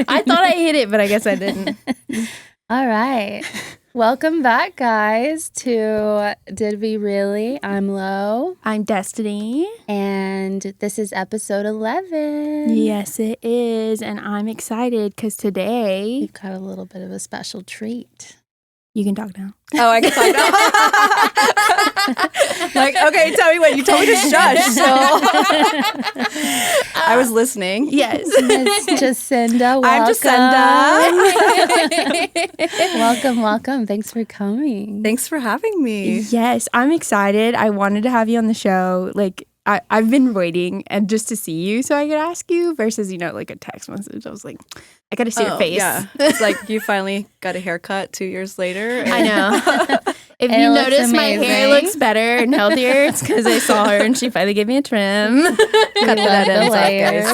I thought I hit it, but I guess I didn't. All right. Welcome back, guys, to Did We Really? I'm Lo. I'm Destiny. And this is episode 11. Yes, it is. And I'm excited because today... We've got a little bit of a special treat. You can talk now. Oh, I can talk now. Like, okay, tell me what. You told me to shush, so... I was listening. Yes. Miss Jacinda, welcome. I'm Jacinda. Welcome. Thanks for coming. Thanks for having me. Yes, I'm excited. I wanted to have you on the show. Like, I've been waiting and just to see you so I could ask you versus, like a text message. I was like, I got to see your face. Yeah. It's like you finally got a haircut 2 years later. I know. If you notice my hair looks better and healthier, it's because I saw her and she finally gave me a trim. Cut the layers.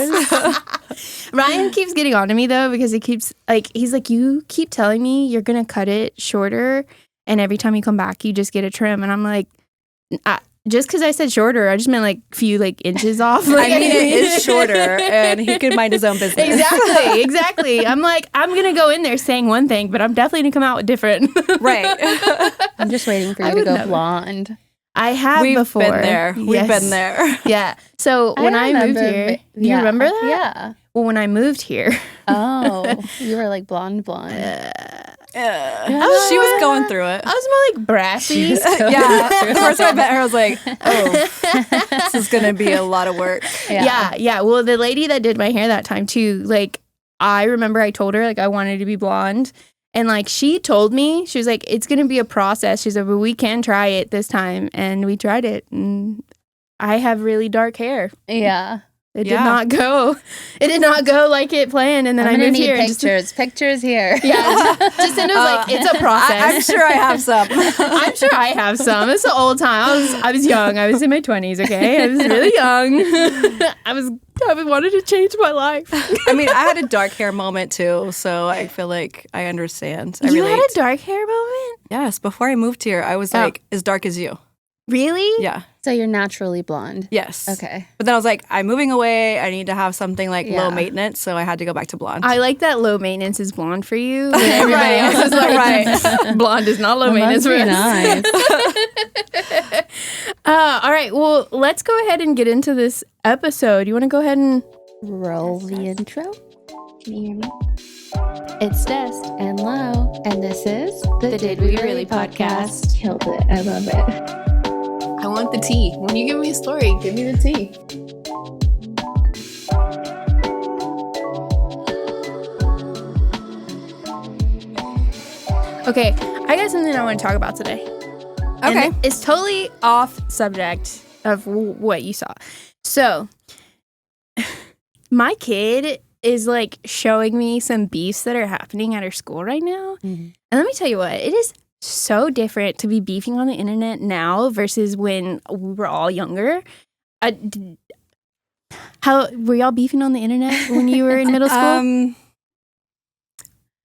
Ryan keeps getting on to me, though, because he's like, you keep telling me you're going to cut it shorter, and every time you come back, you just get a trim. And I'm like, just because I said shorter, I just meant like a few inches off. I mean, it is shorter, and he could mind his own business. Exactly. I'm like, I'm going to go in there saying one thing, but I'm definitely going to come out with different. Right. I'm just waiting for you to go blonde. I have before. We've been there. Yeah. So when I moved here, do you remember that? Yeah. Well, when I moved here. Oh, you were like blonde. She was going through it. I was more like brassy. Yeah. The first time I met her, I was like, oh, this is going to be a lot of work. Yeah. Well, the lady that did my hair that time too, I remember I told her I wanted to be blonde. And she told me, she was like, it's going to be a process. She said, but we can try it this time. And we tried it. And I have really dark hair. Yeah. It did not go like it planned. And then I moved here. Pictures here. Yeah. Jacinda was like, it's a process. I'm sure I have some. I'm sure I have some. It's the old time. I was young. I was in my 20s, okay? I was really young. I wanted to change my life. I mean, I had a dark hair moment too, so I feel like I understand. I You relate. had a dark hair moment? Yes. Before I moved here, I was as dark as you. Really? Yeah. So you're naturally blonde? Yes. Okay. But then I was like, I'm moving away. I need to have something low maintenance, so I had to go back to blonde. I like that low maintenance is blonde for you. When everybody else is right. Blonde is not low maintenance for us. Nice. All right. Well, let's go ahead and get into this episode. You want to go ahead and roll the intro? Can you hear me? It's Des and Lo, and this is the Did We Really podcast. Killed it. I love it. I want the tea. When you give me a story, give me the tea. Okay, I got something I want to talk about today. Okay. And it's totally off subject of what you saw. So, my kid is showing me some beefs that are happening at her school right now. Mm-hmm. And let me tell you what, it is so different to be beefing on the internet now versus when we were all younger. How were y'all beefing on the internet when you were in middle school?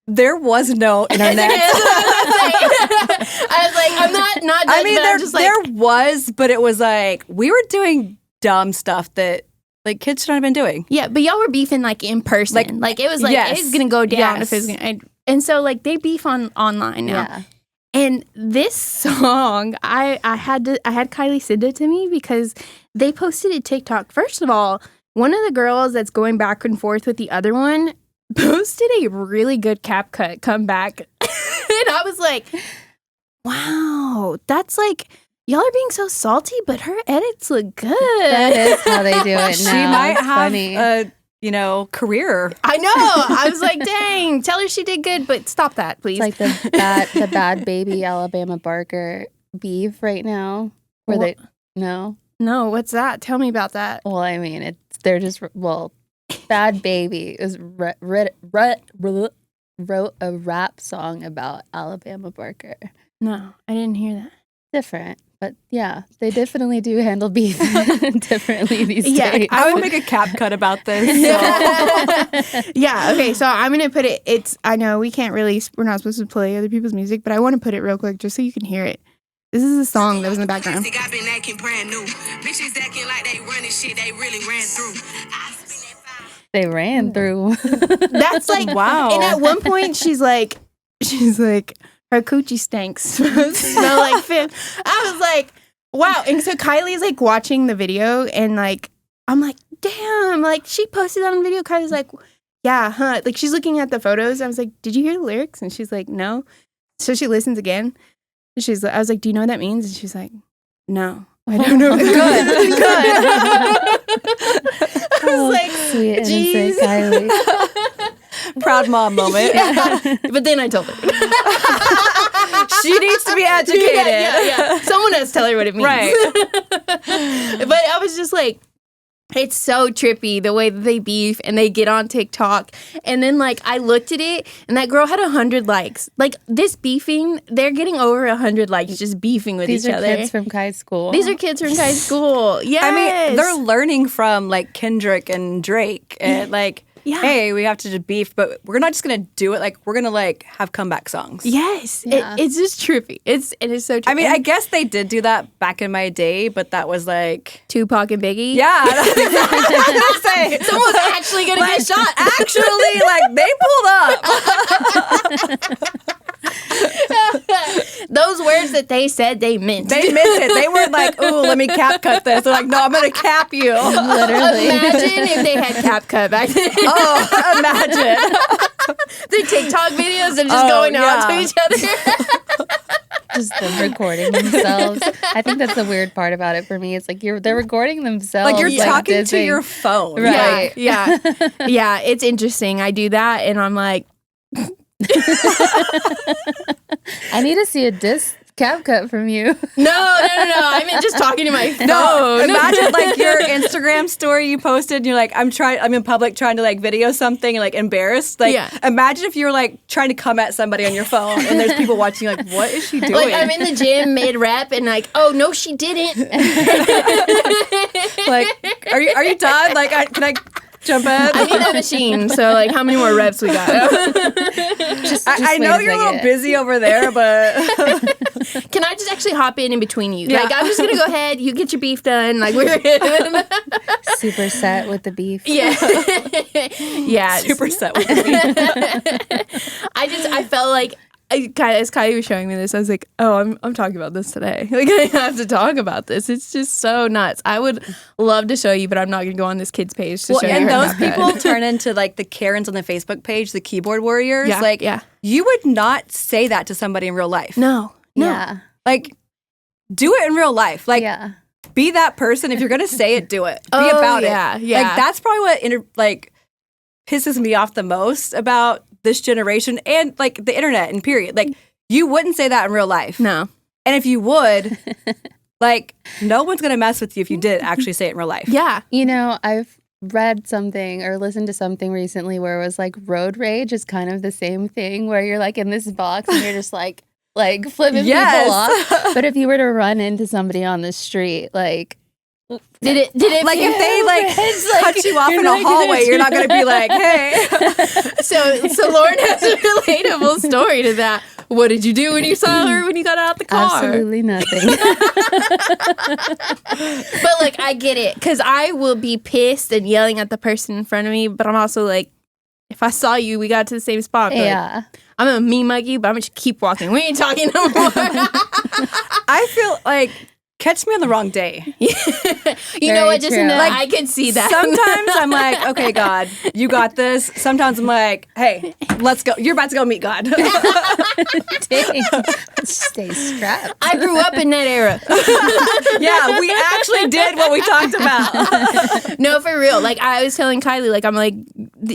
There was no internet. I was like, I'm not. I mean, there was, but it was we were doing dumb stuff that kids shouldn't have been doing. Yeah, but y'all were beefing in person. It was yes. it's gonna go down yes. if it's gonna. And so they beef online now. Yeah. And this song, I had Kylie send it to me because they posted a TikTok. First of all, one of the girls that's going back and forth with the other one posted a really good cap cut comeback. And I was like, wow, that's y'all are being so salty, but her edits look good. That is how they do it now. She might have funny. a career. I know. I was like, dang, tell her she did good, but stop that, please. It's the bad baby Alabama Barker beef right now. No, what's that? Tell me about that. Well, I mean, Bad Baby wrote a rap song about Alabama Barker. No, I didn't hear that. Different. But yeah, they definitely do handle beef differently these days. I would make a cap cut about this. So. Yeah, okay, so I'm going to put it, I know we're not supposed to play other people's music, but I want to put it real quick just so you can hear it. This is a song that was in the background. I've been acting brand new. Bitches acting like they running shit they really ran through. They ran through. That's like, Wow. And at one point, she's like, her coochie stinks. Smell like fish. I was like, wow. And so Kylie's like watching the video, and like, I'm like, damn. Like, she posted that on video. Kylie's like, yeah, huh? Like, she's looking at the photos. I was like, did you hear the lyrics? And she's like, no. So she listens again. And I was like, do you know what that means? And she's like, no. I don't know. Good. I was like, sweet innocent "Jeez." Kylie. Proud mom moment. Yeah. But then I told her. She needs to be educated. Yeah. Someone has to tell her what it means. Right. But I was just like, it's so trippy the way that they beef and they get on TikTok. And then, like, I looked at it and that girl had 100 likes. Like, this beefing, they're getting over 100 likes just beefing with These each are other. kids from Kai's school. These are kids from Kai's school. Yes. I mean, they're learning from like Kendrick and Drake and like, Yeah. hey, we have to just beef, but we're not just going to do it. Like, we're going to like have comeback songs. Yes. Yeah. It's just trippy. It is so trippy. I mean, I guess they did do that back in my day, but that was like, Tupac and Biggie. yeah, that's exactly what I was gonna say. Someone's actually going to get shot. Actually, like they pulled up. Those words that they said, they meant. They meant it. They weren't like, ooh, let me cap cut this. They're like, no, I'm gonna cap you. Literally. Imagine if they had cap cut back then. Oh, imagine. The TikTok videos and just Oh, going on yeah. to each other. Just them recording themselves. I think that's the weird part about it for me. It's like they're recording themselves. Like you're talking to dissing. your phone. Right. Yeah. Yeah, it's interesting. I do that and I'm like, I need to see a disc cap cut from you. no. I meant just talking to my phone. No, imagine like your Instagram story you posted and you're like, I'm in public trying to like video something and like embarrassed. Like Yeah. imagine if you were like trying to come at somebody on your phone and there's people watching like, what is she doing? Like I'm in the gym mid-rep and like, oh no, she didn't. Like, are you done? Like, can I jump in? I need a machine. So like, how many more reps we got? I know you're a little busy over there, but Can I just actually hop in between you? Yeah. Like I'm just gonna go ahead. You get your beef done. Like we're Super set with the beef. yeah. super set with me. I felt like as Kylie was showing me this, I was like, oh, I'm talking about this today. Like I have to talk about this. It's just so nuts. I would love to show you, but I'm not gonna go on this kid's page to show you. And her those haircut. people turn into like the Karens on the Facebook page, the keyboard warriors. Yeah, like, yeah. you would not say that to somebody in real life. No. Yeah. Like, do it in real life. Like, Yeah. be that person. If you're gonna say it, do it. Be Oh, about yeah, it. yeah. Like, that's probably what pisses me off the most about this generation and like the internet and period. Like, you wouldn't say that in real life. No. And if you would, like, no one's gonna mess with you if you did actually say it in real life. Yeah. You know, I've read something or listened to something recently where it was like road rage is kind of the same thing where you're like in this box and you're just like flipping Yes. people off. But if you were to run into somebody on the street, like Did it Like if they like It's like, cut you off you're in a not gonna hallway, do you're not gonna be like, hey. so Lauren has a relatable story to that. What did you do when you saw her when you got out the car? absolutely nothing. But like I get it because I will be pissed and yelling at the person in front of me, but I'm also like, if I saw you, we got to the same spot. But Yeah. I'm gonna me mug you, but I'm gonna just keep walking. We ain't talking no more. I feel like catch me on the wrong day. You Very know what, true. Jacinda? Like, I can see that. Sometimes I'm like, okay, God, you got this. Sometimes I'm like, hey, let's go. You're about to go meet God. Dang. Stay strapped. I grew up in that era. Yeah, we actually did what we talked about. No, for real. Like I was telling Kylie, like I'm like,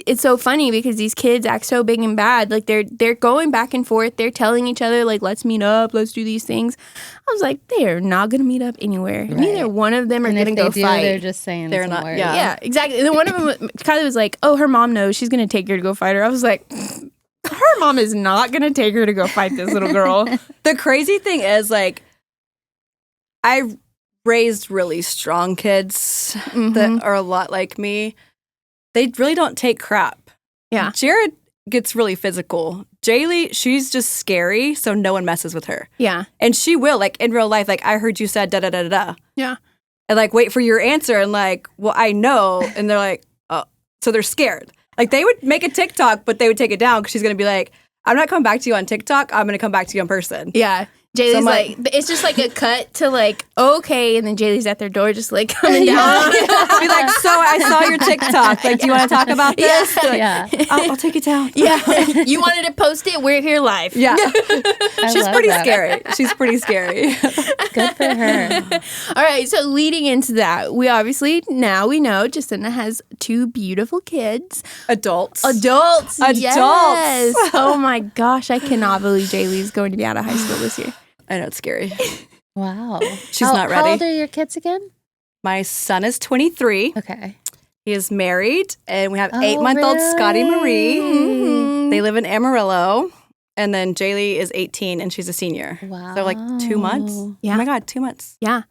it's so funny because these kids act so big and bad. Like they're going back and forth. They're telling each other like, let's meet up, let's do these things. I was like, they are not gonna meet up anywhere. Right. Neither one of them are And gonna if go they do, fight. they're just saying They're some not- words. yeah. Yeah, exactly. And then one of them, Kylie was like, oh, her mom knows she's gonna take her to go fight her. I was like, her mom is not gonna take her to go fight this little girl. The crazy thing is, like, I raised really strong kids that are a lot like me. They really don't take crap. Yeah. Jared gets really physical. Jaylee, she's just scary, so no one messes with her. Yeah. And she will, like, in real life, like, I heard you said da-da-da-da-da. Yeah. And, like, wait for your answer. And, like, well, I know. And they're like, oh, So they're scared. Like they would make a TikTok, but they would take it down because she's going to be like, I'm not coming back to you on TikTok. I'm going to come back to you in person. Yeah. Jaylee's like, it's just like a cut to like, okay. And then Jaylee's at their door just like coming down. Be like, so I saw your TikTok. Like, do you want to talk about this? Yeah. I'll take it down. Yeah. You wanted to post it? We're here live. Yeah. She's pretty that. scary. She's pretty scary. Good for her. All right. So leading into that, we obviously now we know Jacinda has 2 beautiful kids. Adults. Yes. Oh my gosh. I cannot believe Jaylee's going to be out of high school this year. I know, it's scary. Wow. She's not ready. How old are your kids again? My son is 23. Okay. He is married, and we have 8-month-old Scotty Marie. Mm-hmm. They live in Amarillo. And then Jaylee is 18, and she's a senior. Wow. So like 2 months. Yeah. Oh my God, 2 months. Yeah.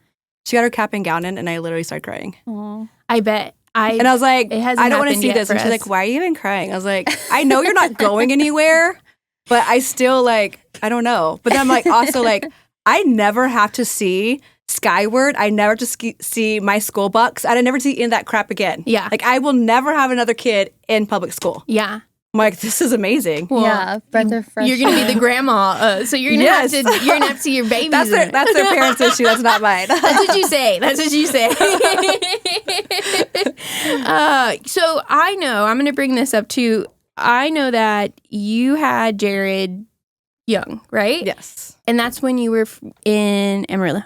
She got her cap and gown in, and I literally started crying. Aw. I bet. And I was like, It hasn't I don't want to happened see yet this. for And she's us. like, why are you even crying? I was like, I know you're not going anywhere, but I still like, I don't know. But then I'm like, also like, I never have to see Skyward. I never have to see my school bucks. I never see any of that crap again. Yeah. Like I will never have another kid in public school. Yeah. I'm like, this is amazing. Well, yeah, breath of fresh You're gonna be the grandma, so you're gonna have to. You're gonna have to see your babies. That's their parents' issue. That's not mine. That's what you say. That's what you say. So I know I'm gonna bring this up too. I know that you had Jared young, right? Yes. And that's when you were in Amarillo,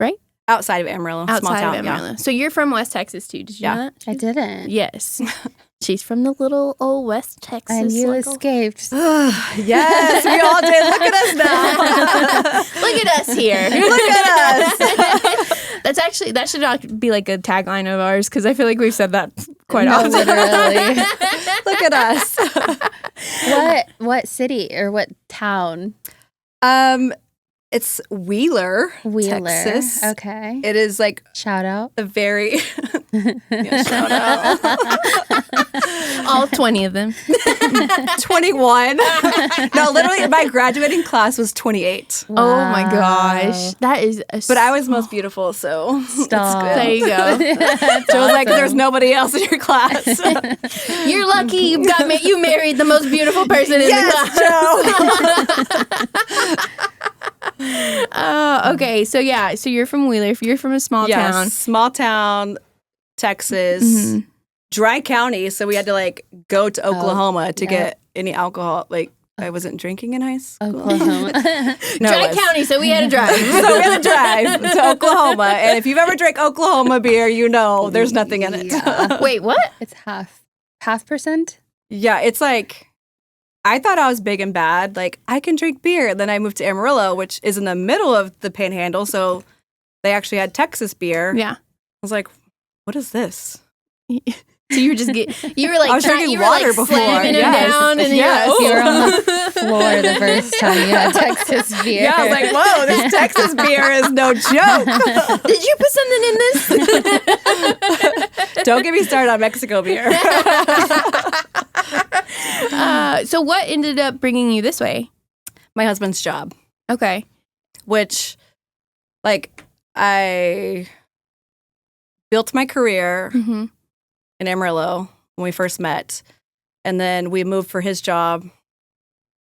right? Outside of Amarillo. Small Outside town, of Amarillo. So you're from West Texas too. Did you know that? I didn't. Yes. She's from the little old West Texas. And you like, escaped. Yes, we all did. Look at us now. Look at us here. Look at us. That should not be like a tagline of ours because I feel like we've said that quite often. Literally. Look at us. What city or what town? It's Wheeler, Texas. Okay. It is like Shout out. a very shout out. All 20 of them. 21. No, literally, my graduating class was 28. Wow. Oh my gosh. That is But I was most beautiful, so Stop. it's There you go. good. So it was like there's nobody else in your class. You're lucky you married the most beautiful person in the class. Okay, so yeah, so you're from Wheeler. If you're from a small town. Small town, Texas, Mhm. dry county. So we had to like go to Oklahoma to get any alcohol. Like I wasn't drinking in high school. Oklahoma. No, Dry it was. county, so we had to drive. So we had to drive to Oklahoma. And if you've ever drank Oklahoma beer, you know there's nothing in it. Yeah. Wait, what? It's half percent. Yeah, it's like, I thought I was big and bad. Like, I can drink beer. Then I moved to Amarillo, which is in the middle of the panhandle. So they actually had Texas beer. Yeah. I was like, what is this? So you were just you were like I was drinking you were water like before. slamming them Yes. down and Yes. you're You were like, on the floor the first time you had Texas beer. Yeah, I was like, whoa, this Texas beer is no joke. did you put something in this? Don't get me started on Mexico beer. So what ended up bringing you this way? My husband's job, Okay. which, like, I built my career Mm-hmm. in Amarillo when we first met. And then we moved for his job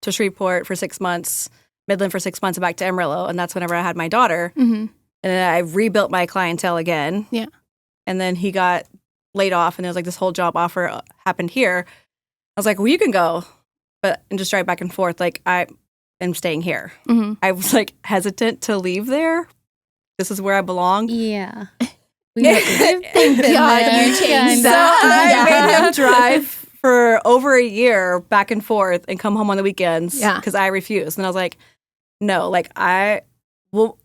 to Shreveport for 6 months, Midland for 6 months, and back to Amarillo. And that's whenever I had my daughter. Mm-hmm. And then I rebuilt my clientele again. Yeah. And then he got laid off, and there was like this whole job offer happened here. I was like, well, you can go, and just drive back and forth. Like, I am staying here. Mm-hmm. I was like hesitant to leave there. This is where I belong. Yeah. Thank God you changed So that. I made him drive for over a year back and forth and come home on the weekends because I refused. And I was like, no, like we'll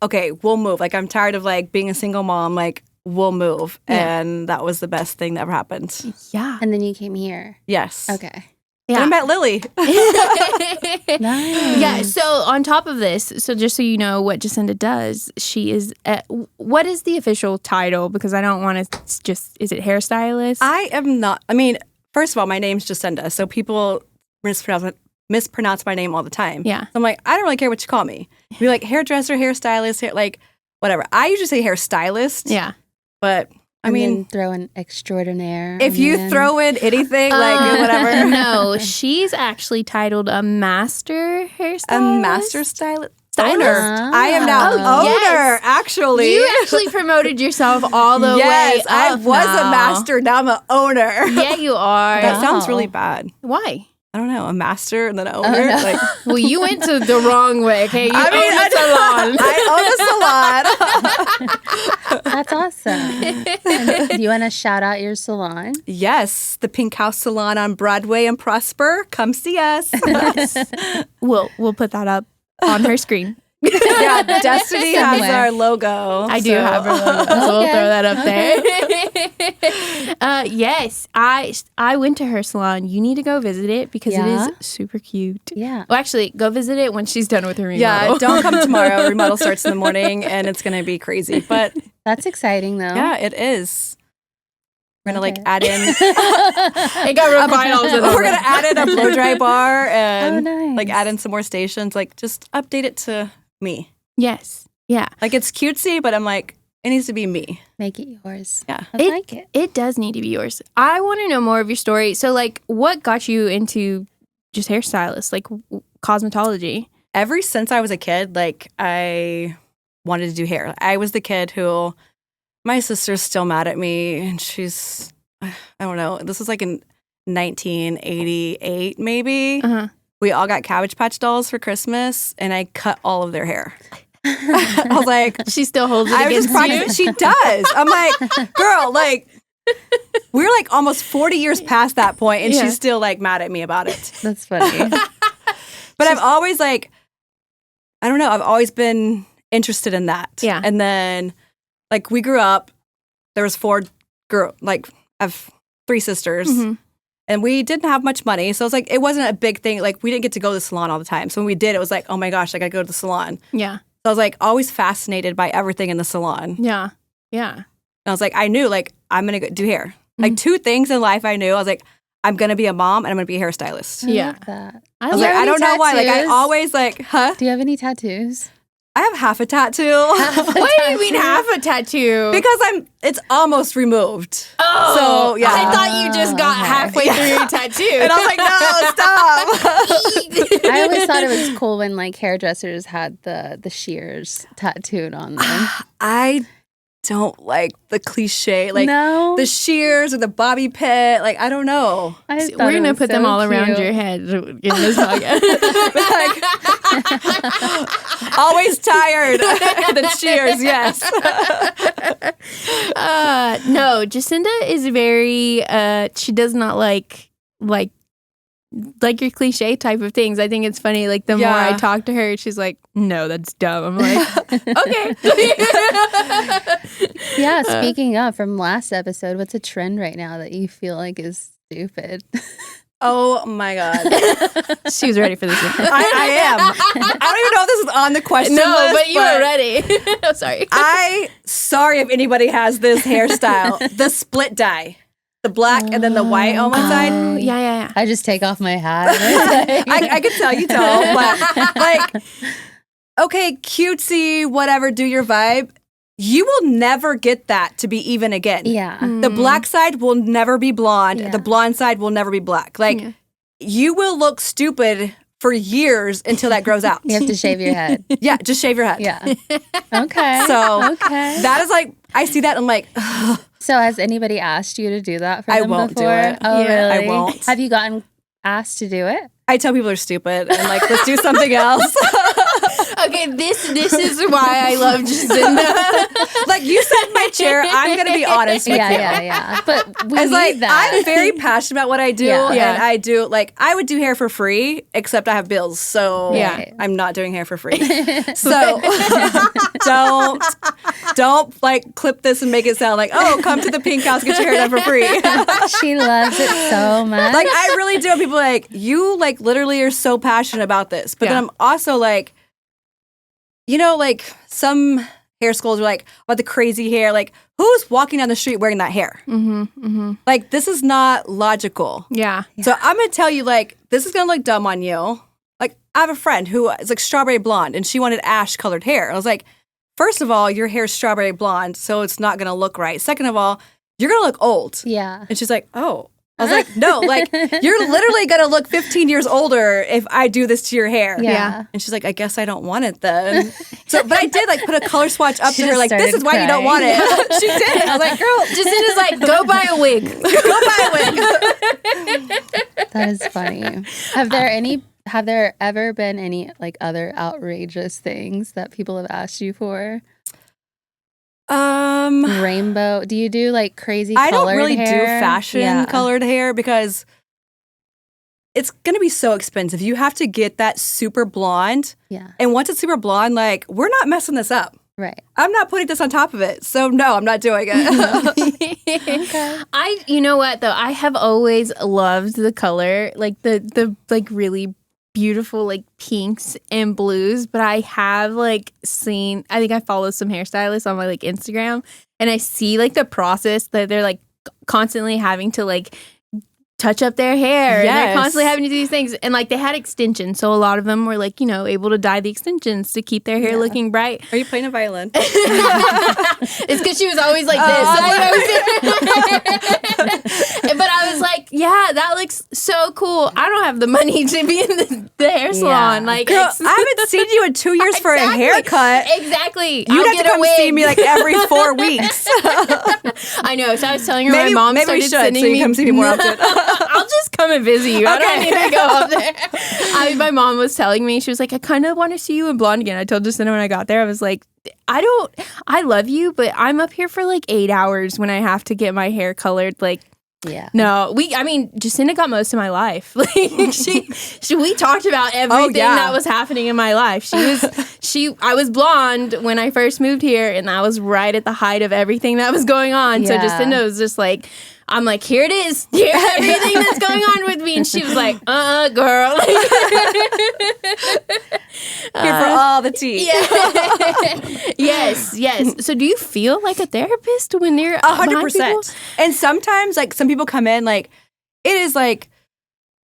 move. Like I'm tired of like being a single mom. Like we'll move. Yeah. And that was the best thing that ever happened. Yeah. And then you came here. Yes. Okay. And I met Lily. Nice. Yeah. So on top of this, so just so you know what Jacinda does, she is. What is the official title? Because I don't want to just. Is it hairstylist? I am not. I mean, first of all, my name's Jacinda, so people mispronounce my name all the time. Yeah. So I'm like, I don't really care what you call me. Be like hairdresser, hairstylist, like whatever. I usually say hairstylist. Yeah. But I mean, then throw an extraordinaire. if you throw in anything, like whatever. No, she's actually titled a master hairstylist. A master stylist. Stylist? I am now Oh, owner, yes. actually. You actually promoted yourself all the way yes, up I was now. a master. Now I'm an owner. Yeah, you are. That sounds really Wow. bad. Why? I don't know. A master and then an owner. no. Like, Well, you went to the wrong way. Okay, you I mean, own a salon. I own a salon. That's awesome. And do you want to shout out your salon? Yes, the Pink House Salon on Broadway and Prosper. Come see us. We'll put that up on her screen. Yeah, Destiny has Somewhere. our logo. I do so- have her logo, so we'll Okay. throw that up there. Yes, I went to her salon. You need to go visit it because Yeah? it is super cute. Yeah. Well, actually, go visit it when she's done with her remodel. Yeah, don't come tomorrow. Remodel starts in the morning and it's going to be crazy. But That's exciting, though. yeah, it is. We're going to Okay. add in. It got real quiet all of a sudden. We're going to add in a blow dry bar and nice. like add in some more stations. Like just update it to me. Yes. Yeah. Like it's cutesy, but I'm like, it needs to be me. Make it yours. Yeah. I like it. It does need to be yours. I want to know more of your story. So, like, what got you into just hairstylist, like cosmetology? Ever since I was a kid, like I wanted to do hair. I was the kid who my sister's still mad at me and she's, I don't know, this is like in 1988 maybe. Uh-huh. We all got Cabbage Patch dolls for Christmas and I cut all of their hair. I was like, She still holds it I was against just you. practicing. She does. I'm like, girl, like, we're like almost 40 years past that point and Yeah. she's still like mad at me about it. That's funny. But I've always like, I don't know, I've always been interested in that. Yeah. And then like we grew up, there was I have 3 sisters. Mhm. And we didn't have much money. So it's like, it wasn't a big thing. Like we didn't get to go to the salon all the time. So when we did, it was like, oh my gosh, I got to go to the salon. Yeah. So I was like always fascinated by everything in the salon. Yeah. Yeah. And I was like, I knew like, I'm going to do hair. Mm-hmm. Like 2 things in life I knew. I was like, I'm going to be a mom and I'm going to be a hairstylist. I Yeah. love that. I was like, have I don't any know why. Like I tattoos? always like, huh? Do you have any tattoos? I have half a tattoo. What do you mean half a tattoo? Because it's almost removed. Oh, So, yeah. I thought you just got Okay. halfway through your tattoo. And I was like, no, stop. I always thought it was cool when like hairdressers had the shears tattooed on them. I don't like the cliche, like no, the shears or the bobby pit. Like, I don't know. I thought We're it gonna was put them so all around cute. your head in this podcast. Always tired. The cheers, yes. No, Jacinda is very. She does not like your cliche type of things. I think it's funny. Like the more I Yeah. talk to her, she's like, "No, that's dumb." I'm like, "Okay." Yeah, speaking of from last episode, what's a trend right now that you feel like is stupid? Oh my God. She was ready for this one. I am. I don't even know if this is on the question No, list. but you were ready. I'm sorry. Sorry if anybody has this hairstyle. The split dye. The black and then the white on one side. Oh, yeah. I just take off my hat. And it's like- I can tell you don't, but like, okay, cutesy, whatever, do your vibe. You will never get that to be even again. yeah. The black side will never be blonde. Yeah. The blonde side will never be black. Like, Yeah. you will look stupid for years until that grows out. You have to shave your head. Yeah, just shave your head. Yeah. Okay. So, okay. that is like, I see that, I'm like, So has anybody asked you to do that for I them won't do before? it. Oh, Yeah. really? I won't. Have you gotten asked to do it? I tell people they're stupid and like, let's do something else. Okay, this is why I love Jacinda. Like, you sit in my chair, I'm going to be honest with you. Yeah. But we It's need like, that. I'm very passionate about what I do. Yeah. And I do, like, I would do hair for free, except I have bills. So Yeah. I'm not doing hair for free. So don't like clip this and make it sound like, oh, come to the Pink House, get your hair done for free. She loves it so much. Like, I really do. People are like, you like literally are so passionate about this. But Yeah. then I'm also like, you know, like some hair schools are like, about the crazy hair. Like, who's walking down the street wearing that hair? Like, this is not logical. Yeah. So I'm going to tell you, like, this is going to look dumb on you. Like, I have a friend who is like strawberry blonde and she wanted ash colored hair. I was like, first of all, your hair is strawberry blonde, so it's not going to look right. Second of all, you're going to look old. Yeah. And she's like, oh. I was like, no, like, you're literally going to look 15 years older if I do this to your hair. Yeah. And she's like, I guess I don't want it then. But I did, like, put a color swatch up She to her, just like, this started is why you don't want it. She did. I was like, girl, Jacinda's like, go buy a wig. Go buy a wig. That is funny. Have there ever been any like other outrageous things that people have asked you for? Rainbow. Do you do like crazy I colored don't really hair? do fashion colored hair because it's going to be so expensive. You have to get that super blonde. Yeah. And once it's super blonde, like, we're not messing this up. Right. I'm not putting this on top of it. So no, I'm not doing it. Okay. You know what though? I have always loved the color, like the like really beautiful like pinks and blues, but I have like seen, I think I follow some hairstylists on my like Instagram, and I see like the process that they're like constantly having to like touch up their hair. And they're constantly having to do these things. And like they had extensions. So a lot of them were like, you know, able to dye the extensions to keep their hair looking bright. Are you playing a violin? It's because she was always like this. But I was like, yeah, that looks so cool. I don't have the money to be in the hair salon. Like, girl, I haven't seen you in 2 years for a haircut. Exactly. You have to come see me like every 4 weeks. I know. So I was telling her my mom maybe we started should, sending so you me come see me more often. I'll just come and visit you. I don't need to go up there. My mom was telling me, she was like, I kind of want to see you in blonde again. I told Jacinda when I got there, I was like, I love you, but I'm up here for like 8 hours when I have to get my hair colored. Like, yeah. No, Jacinda got most of my life. Like we talked about everything that was happening in my life. I was blonde when I first moved here, and that was right at the height of everything that was going on. Yeah. So Jacinda was just like, I'm like, here it is. Here's everything that's going on with me. And she was like, girl. Here for all the tea. Yeah. Yes. So do you feel like a therapist when you're 100%. And sometimes, like, some people come in, like, it is like,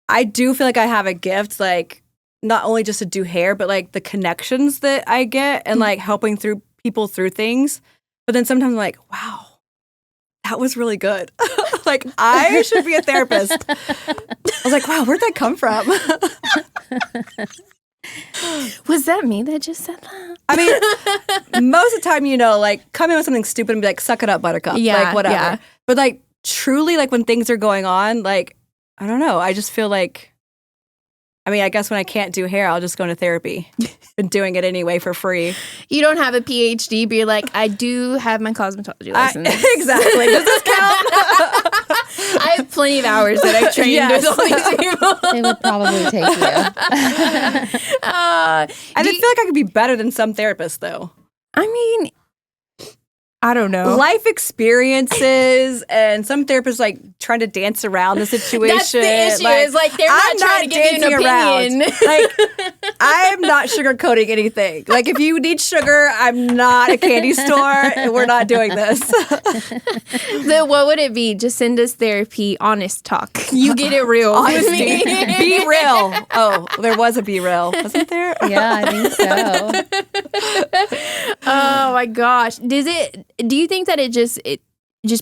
I do feel like I have a gift, like, not only just to do hair, but like the connections that I get and like helping people through things. But then sometimes I'm like, wow, that was really good. Like, I should be a therapist. I was like, wow, where'd that come from? Was that me that just said that? I mean, most of the time, you know, like, come in with something stupid and be like, suck it up, buttercup. Yeah, like, whatever. yeah. But like, truly, like, when things are going on, like, I don't know. I just feel like, I mean, I guess when I can't do hair, I'll just go into therapy. Been doing it anyway for free. You don't have a PhD, but you're like, I do have my cosmetology license. Exactly. Does this count? I have plenty of hours that I've trained with all these people. They would probably take you. I just feel like I could be better than some therapists, though. I mean, I don't know. Life experiences, and some therapists like trying to dance around the situation. That's the issue. Is like they're not trying to give you an opinion. Like, I'm not sugarcoating anything. Like, if you need sugar, I'm not a candy store, and we're not doing this. So what would it be? Jacinda's therapy, honest talk. You get it real. Honesty. Be real. Oh, there was a Be Real, wasn't there? Yeah, I think so. Oh my gosh. Do you think that it just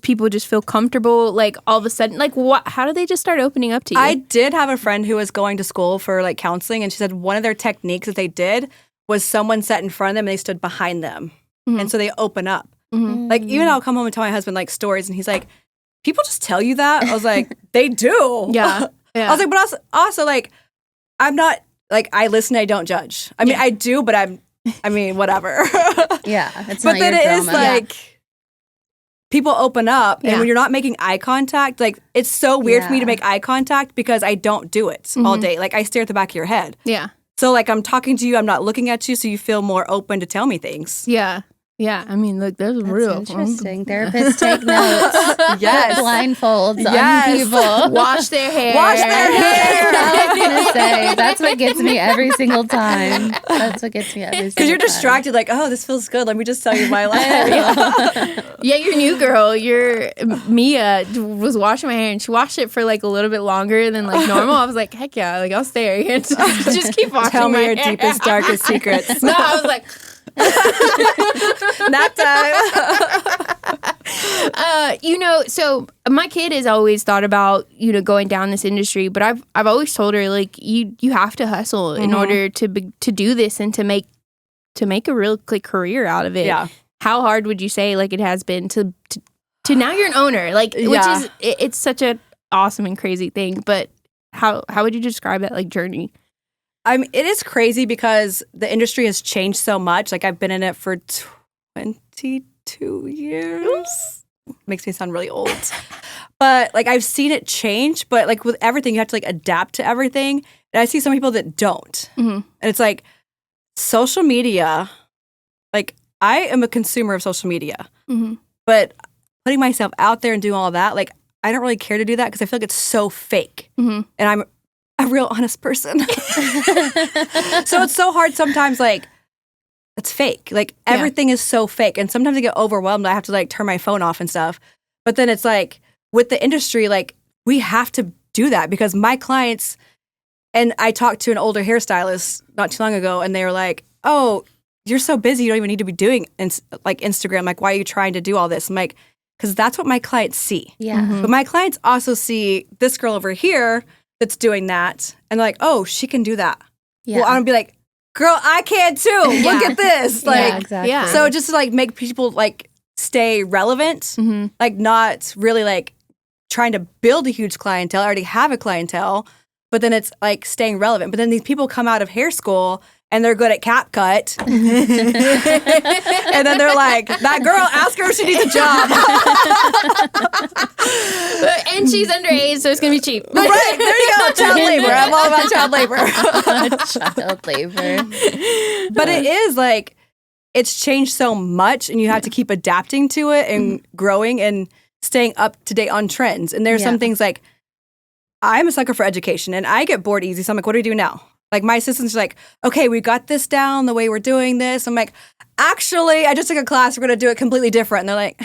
people just feel comfortable, like all of a sudden, like what? How did they just start opening up to you? I did have a friend who was going to school for like counseling, and she said one of their techniques that they did was someone sat in front of them and they stood behind them, and so they open up. Mm-hmm. Like, even I'll come home and tell my husband like stories, and he's like, "People just tell you that?" I was like, "They do." Yeah. I was like, but also like, I'm not like, I listen, I don't judge. I mean, I do, but I mean, whatever. Yeah, it's but not then your it drama. is like, people open up, and Yeah. when you're not making eye contact, like, it's so weird for me to Yeah. make eye contact because I don't do it all day. Like, I stare at the back of your head. Yeah. So, like, I'm talking to you, I'm not looking at you, so you feel more open to tell me things. Yeah. Yeah. I mean, look, that's That's real. interesting. Therapists take notes. Yes. Blindfolds Yes. on people. Wash their hair. Wash their hair. I was gonna say that's what gets me every single time. That's what gets me every single time. Because you're distracted, like, oh, this feels good. Let me just tell you my life. Yeah, your new girl, Mia, was washing my hair, and she washed it for like a little bit longer than like normal. I was like, heck yeah, like I'll stay here and just keep washing Tell my me your hair. deepest, darkest secrets. No, I was like, Nap time. So my kid has always thought about, going down this industry, but I've always told her, like, you have to hustle in order to do this and to make a real career out of it. Yeah. How hard would you say, like, it has been to now you're an owner, like, which is, it's such an awesome and crazy thing, but how would you describe that, like, journey? It is crazy because the industry has changed so much. Like, I've been in it for 22 years. Makes me sound really old. But, like, I've seen it change. But, like, with everything, you have to, like, adapt to everything. And I see some people that don't. Mm-hmm. And it's like, social media, like, I am a consumer of social media. Mm-hmm. But putting myself out there and doing all that, like, I don't really care to do that because I feel like it's so fake. Mm-hmm. And I'm a real honest person. So it's so hard sometimes, like, it's fake. Like, everything is so fake. And sometimes I get overwhelmed. I have to, like, turn my phone off and stuff. But then it's like, with the industry, like, we have to do that because my clients, and I talked to an older hairstylist not too long ago, and they were like, oh, you're so busy, you don't even need to be doing, like, Instagram. Like, why are you trying to do all this? I'm like, because that's what my clients see. Yeah. Mm-hmm. But my clients also see this girl over here that's doing that, and they're like, oh, she can do that. Yeah. Well, I'm gonna be like, girl, I can too. Look at this. Like, yeah, exactly. yeah. so just to, like, make people, like, stay relevant, Mm-hmm. like, not really, like, trying to build a huge clientele. I already have a clientele, but then it's, like, staying relevant. But then these people come out of hair school and they're good at cap cut. And then they're like, that girl, ask her if she needs a job. And she's underage, so it's gonna be cheap. Right, there you go. Child labor. I'm all about child labor. Child labor. But it is, like, it's changed so much, and you have to keep adapting to it and growing and staying up to date on trends. And there's some things, like, I'm a sucker for education, and I get bored easy. So I'm like, what do we do now? Like, my assistant's like, okay, we got this down, the way we're doing this. I'm like, actually, I just took a class. We're going to do it completely different. And they're like,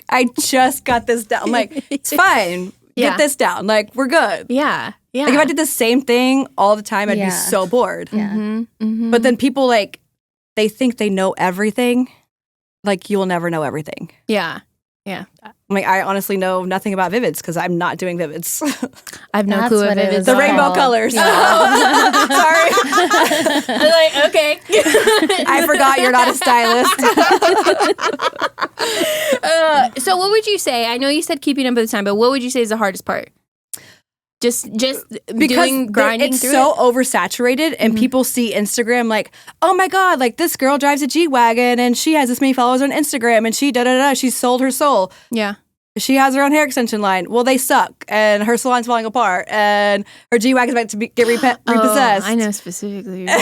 I just got this down. I'm like, it's fine. Get this down. Like, we're good. Yeah. Yeah. Like, if I did the same thing all the time, I'd be so bored. Yeah. Mm-hmm. Mm-hmm. But then people, like, they think they know everything. Like, you will never know everything. Yeah. Yeah. I'm like, I honestly know nothing about Vivids because I'm not doing Vivids. I have no That's clue what what it it is. is. The Wow. rainbow colors. Yeah. Sorry. I'm like, okay. I forgot you're not a stylist. So what would you say? I know you said keeping up with the time, but what would you say is the hardest part? Just doing grinding it's through so it? oversaturated, and people see Instagram like, oh my god, like, this girl drives a G-Wagon and she has this many followers on Instagram and she she sold her soul. Yeah. She has her own hair extension line. Well, they suck, and her salon's falling apart, and her G-Wagon's about to get repossessed. Oh, I know specifically. No,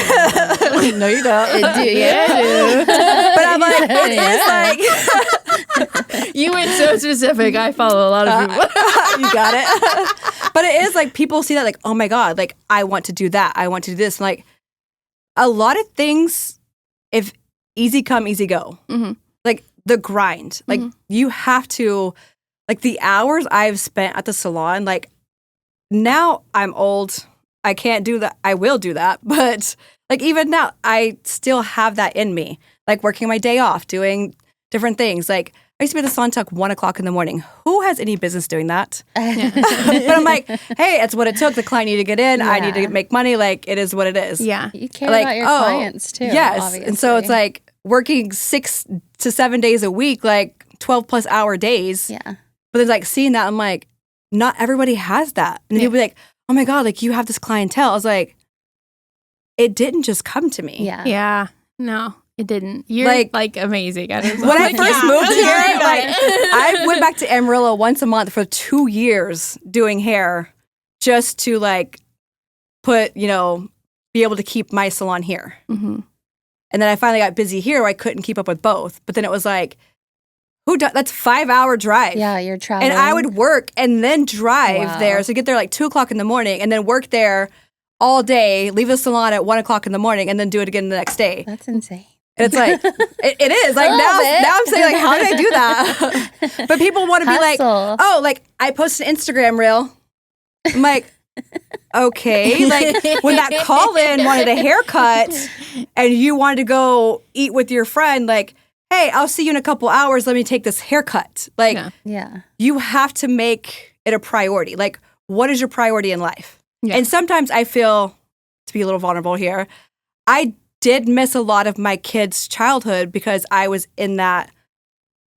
you don't. Yeah, I do. But I'm like, it's like, You went so specific. I follow a lot of people. you got it. But it is like, people see that like, oh my god, like, I want to do that. I want to do this. And, like, a lot of things, if easy come, easy go. Mm-hmm. Like, the grind. Like, you have to, like, the hours I've spent at the salon, like, now I'm old. I can't do that. I will do that. But, like, even now, I still have that in me. Like, working my day off, doing different things. Like, I used to be at the salon till 1 o'clock in the morning. Who has any business doing that? But I'm like, hey, it's what it took. The client needed to get in. I need to make money. Like, it is what it is. Yeah. You care Like, about your clients too. Yes. Obviously. And so it's like working 6 to 7 days a week, like 12 plus hour days. yeah, But then, like, seeing that, I'm like, not everybody has that. And people be like, oh my God, like, you have this clientele. I was like, it didn't just come to me. yeah, Yeah. No, it didn't. You're like amazing. When I first moved here, like, I went back to Amarillo once a month for 2 years doing hair just to, like, be able to keep my salon here. Mm-hmm. And then I finally got busy here where I couldn't keep up with both. But then it was like, that's 5-hour drive. yeah. You're traveling, And I would work and then drive Wow. there. So get there like 2 o'clock in the morning and then work there all day, leave the salon at 1 o'clock in the morning, and then do it again the next day. That's insane. And it's like, it is. Like, Love now it. I'm saying, like, how did I do that? But people want to be like, Hustle. oh, like, I posted an Instagram reel. I'm like, okay. Like, when that call-in wanted a haircut and you wanted to go eat with your friend, like, hey, I'll see you in a couple hours. Let me take this haircut. Like, Yeah. you have to make it a priority. Like, what is your priority in life? Yeah. And sometimes I feel, to be a little vulnerable here, I did miss a lot of my kids' childhood because I was in that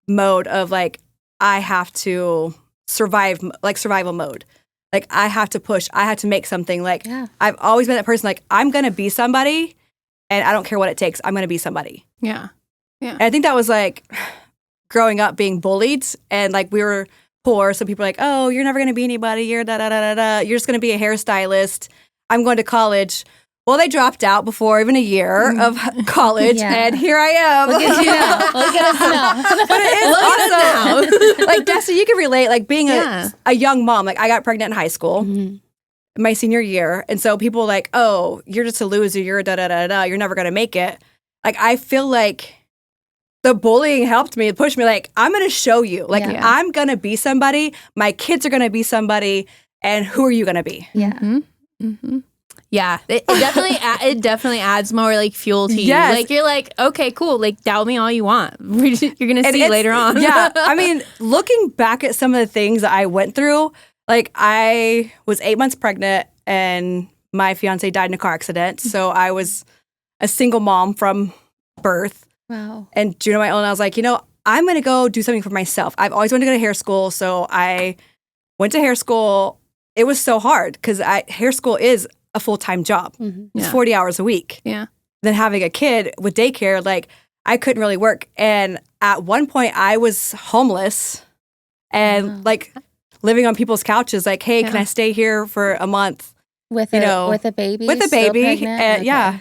mode of like, I have to survive, like survival mode. Like, I have to push. I have to make something. Like, I've always been that person, like, I'm going to be somebody and I don't care what it takes. I'm going to be somebody. Yeah. And I think that was like growing up being bullied and like we were poor. So people were like, oh, you're never going to be anybody. You're da-da-da-da-da. You're just going to be a hairstylist. I'm going to college. Well, they dropped out before even a year of college, and here I am. Look at you now. Look at us now. But it is also, like, Destiny, you can relate, like, being a young mom. Like, I got pregnant in high school, my senior year, and so people were like, oh, you're just a loser, you're a da-da-da-da, you're never going to make it. Like, I feel like the bullying helped me, pushed me, like, I'm going to show you. Like, I'm going to be somebody, my kids are going to be somebody, and who are you going to be? Yeah, it definitely adds more like fuel to you. Yes. Like, you're like, okay, cool. Like, doubt me all you want. You're gonna see later on. Yeah, I mean, looking back at some of the things that I went through, like I was 8 months pregnant and my fiance died in a car accident. So I was a single mom from birth. Wow. And June on my own, I was like, I'm gonna go do something for myself. I've always wanted to go to hair school, so I went to hair school. It was so hard because hair school is a full-time job. It's 40 hours a week. Yeah. Then having a kid with daycare, like I couldn't really work. And at one point I was homeless and like living on people's couches, like, hey, can I stay here for a month? With a baby? With a baby. And yeah.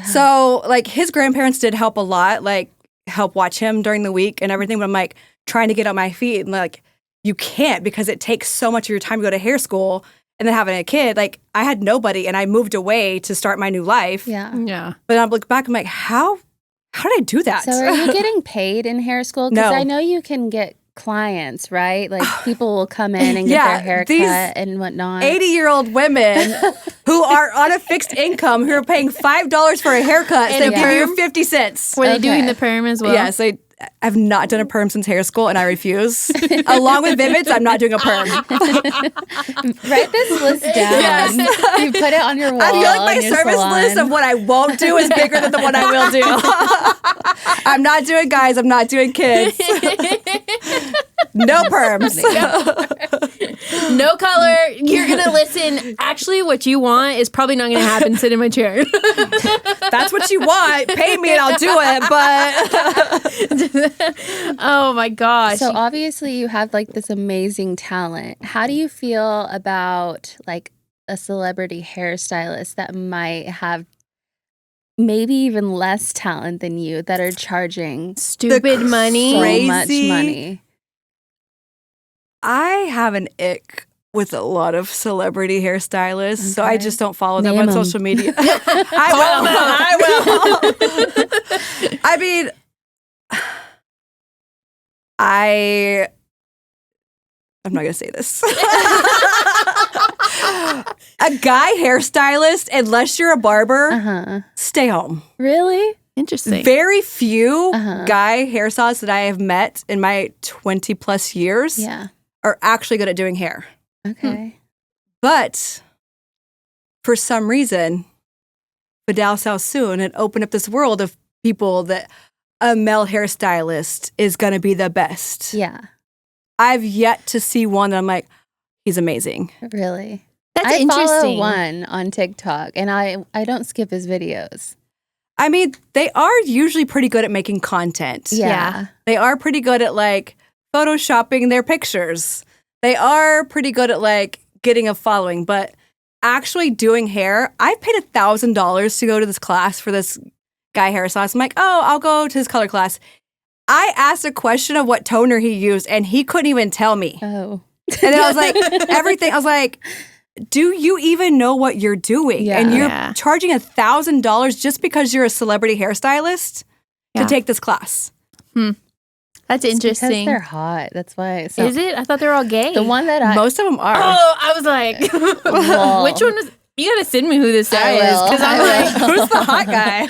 So like his grandparents did help a lot, like help watch him during the week and everything. But I'm like trying to get on my feet and like, you can't because it takes so much of your time to go to hair school. And then having a kid, like I had nobody and I moved away to start my new life. Yeah. But I look back, I'm like, how did I do that? So are you getting paid in hair school? Because No. I know you can get clients, right? Like people will come in and get their hair cut and whatnot. 80-year-old women who are on a fixed income who are paying $5 for a haircut and they give you 50 cents. Were they doing the perm as well? Yes, I've not done a perm since hair school and I refuse. Along with Vivids, I'm not doing a perm. Write this list down. Yes. You put it on your wall. I feel like my service list of what I won't do is bigger than the one I will do. I'm not doing guys. I'm not doing kids. No perms. No color. You're going to listen. Actually, what you want is probably not going to happen. Sit in my chair. That's what you want. Pay me and I'll do it. But oh my gosh. So obviously you have like this amazing talent. How do you feel about like a celebrity hairstylist that might have maybe even less talent than you that are charging stupid money? So much money? I have an ick with a lot of celebrity hairstylists, so I just don't follow them on social media. I will. I mean, I'm not going to say this. A guy hairstylist, unless you're a barber, stay home. Really? Interesting. Very few guy hairstylists that I have met in my 20 plus years are actually good at doing hair. Okay. But for some reason, Vidal Sassoon had opened up this world of people that a male hairstylist is going to be the best. Yeah. I've yet to see one that I'm like, he's amazing. Really? That's interesting. I follow interesting. one on TikTok, and I don't skip his videos. I mean, they are usually pretty good at making content. Yeah. They are pretty good at like photoshopping their pictures. They are pretty good at like getting a following, but actually doing hair, I paid $1,000 to go to this class for this guy hairstylist. I'm like, oh, I'll go to his color class. I asked a question of what toner he used, and he couldn't even tell me. Oh. And then I was like, everything. I was like, do you even know what you're doing? Yeah. And you're charging $1,000 just because you're a celebrity hairstylist to take this class. That's interesting. Because they're hot. That's why. So is it? I thought they were all gay. the one that Most of them are. Oh, I was like, Whoa. which one was? You gotta send me who this guy I is will. because I'm I like, will. Who's the hot guy?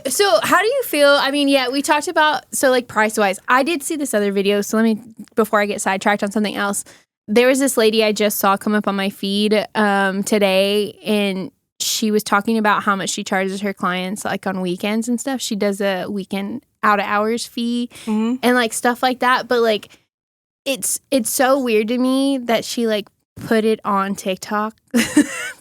So how do you feel? I mean, yeah, we talked about like price wise. I did see this other video. So before I get sidetracked on something else, there was this lady I just saw come up on my feed today, and she was talking about how much she charges her clients like on weekends and stuff. She does a weekend out of hours fee and like stuff like that. But like, it's so weird to me that she like put it on TikTok.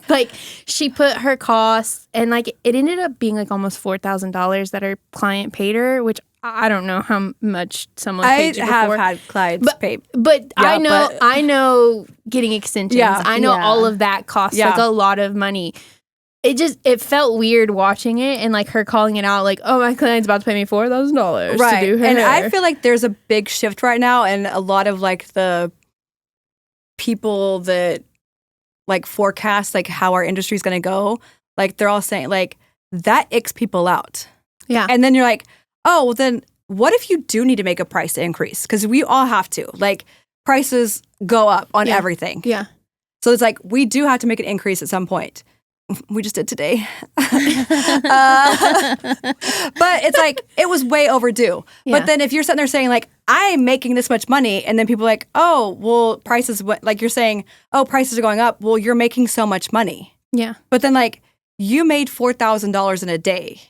Like she put her costs and like it ended up being like almost $4,000 that her client paid her, which I don't know how much someone paid you before. I have had clients paid. But Yeah, I know getting extensions. Yeah. I know Yeah. all of that costs like a lot of money. It felt weird watching it and like her calling it out like, oh, my client's about to pay me $4,000 to do her and hair. I feel like there's a big shift right now, and a lot of like the people that like forecast like how our industry is going to go, like they're all saying like that icks people out. Yeah. And then you're like, oh, well then what if you do need to make a price increase? Because we all have to. Like prices go up on everything. Yeah. So it's like we do have to make an increase at some point. We just did today. But it's like, it was way overdue. Yeah. But then if you're sitting there saying like, I'm making this much money, and then people are like, oh, well, prices, like you're saying, oh, prices are going up. Well, you're making so much money. Yeah. But then like, you made $4,000 in a day.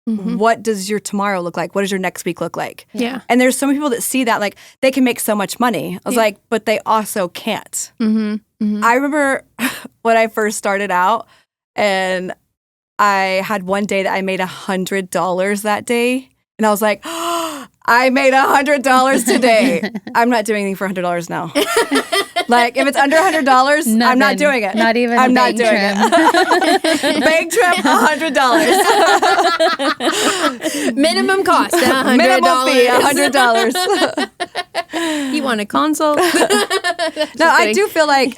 Mhm. What does your tomorrow look like? What does your next week look like? Yeah. And there's so many people that see that, like, they can make so much money. I was Yeah. like, but they also can't. Mm-hmm. Mm-hmm. I remember when I first started out, and I had one day that I made $100 that day. And I was like, oh, I made $100 today. I'm not doing anything for $100 now. Like, if it's under $100, I'm not doing it. Not even I'm a not bang doing trim. it. Bang trim, $100. Minimum cost, $100. Minimum fee, $100. You want a consult? No, I do feel like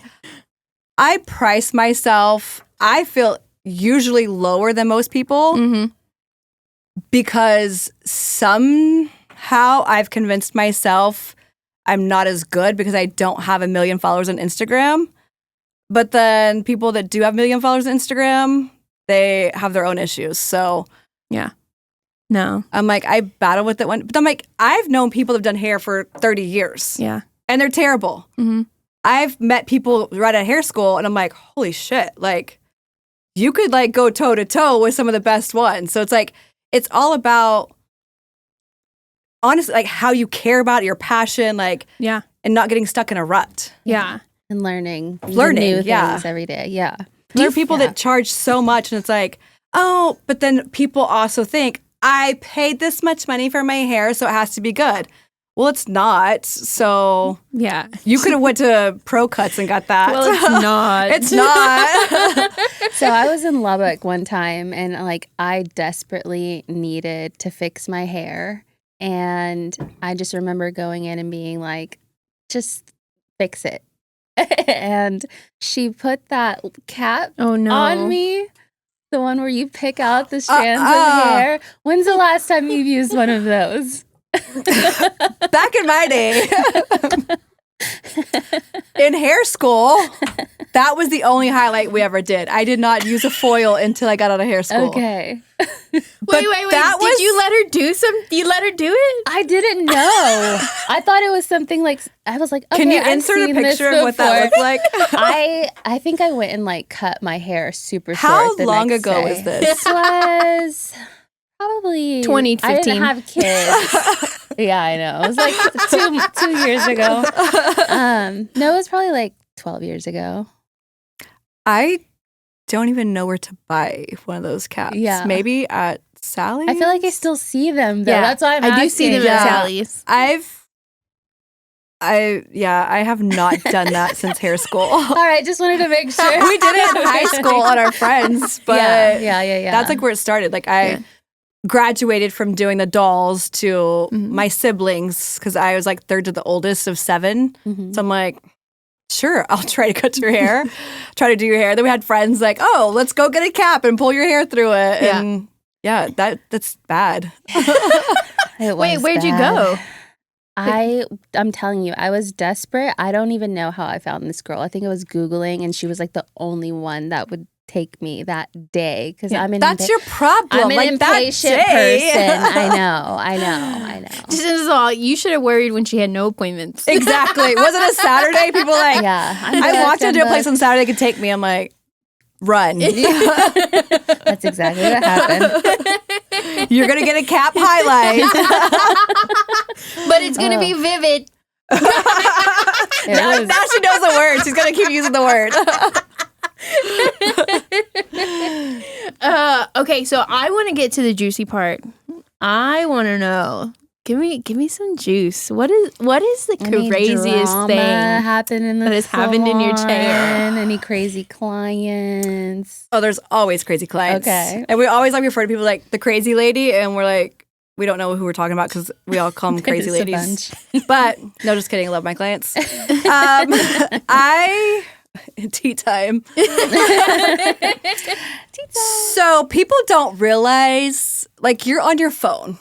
I price myself, I feel usually lower than most people Mm-hmm. because somehow I've convinced myself I'm not as good because I don't have 1 million followers on Instagram. But then people that do have 1 million followers on Instagram, they have their own issues. So Yeah. No. I'm like, I battle with it one. But I'm like, I've known people that have done hair for 30 years. Yeah. And they're terrible. Mm-hmm. I've met people right at hair school, and I'm like, holy shit, like, you could like go toe to toe with some of the best ones. So it's like, it's all about, honestly, like how you care about it, your passion, like, Yeah. and not getting stuck in a rut. Yeah. And learning Learning, new yeah. things every day. Yeah. There are people that charge so much, and it's like, oh, but then people also think, I paid this much money for my hair, so it has to be good. Well, it's not. So Yeah. you could have went to Pro Cuts and got that. Well, it's not. It's not. So I was in Lubbock one time, and like I desperately needed to fix my hair, and I just remember going in and being like, just fix it. And she put that cap Oh no. on me, the one where you pick out the strands of hair. When's the last time you've used one of those? Back in my day, in hair school, that was the only highlight we ever did. I did not use a foil until I got out of hair school. Okay. Wait. that Did was- you let her do You let her do it? I didn't know. I thought it was something like, I was like, okay, Can you I've insert a seen this picture of what that before. looked like? I think I went and like cut my hair super How short. the long next ago day. was this? This was probably 2015. I didn't have kids. Yeah, I know. It was like 2 years ago. No, it was probably like 12 years ago. I don't even know where to buy one of those caps. Yeah. Maybe at Sally's? I feel like I still see them though. Yeah, That's why I'm I do see them asking. at Yeah. Sally's. I have not done that since hair school. All right, just wanted to make sure. We did it in high school on our friends, but yeah. that's like where it started. Like I graduated from doing the dolls to my siblings because I was like third to the oldest of 7. Mhm. So I'm like, sure, I'll try to cut your hair, try to do your hair. Then we had friends like, oh, let's go get a cap and pull your hair through it. Yeah. And yeah, that's bad. It Wait, was where'd you bad. go? I'm telling you, I was desperate. I don't even know how I found this girl. I think I was Googling, and she was like the only one that would take me that day because that's your problem. I'm an like impatient person. I know. Jacinda, you should have worried when she had no appointments. Exactly. Was it a Saturday? People like, I walked into a place on Saturday they could take me. I'm like, run. That's exactly what happened. You're gonna get a cap highlight, but it's gonna be vivid. Now she knows the word. She's gonna keep using the word. Okay, so I want to get to the juicy part. I want to know. Give me some juice. What is the craziest thing happened that has happened in your chair? Any crazy clients? Oh, there's always crazy clients. Okay, and we always like refer to people like the crazy lady, and we're like, we don't know who we're talking about because we all call them crazy ladies. But no, just kidding. I love my clients. Tea time. So people don't realize, like, you're on your phone.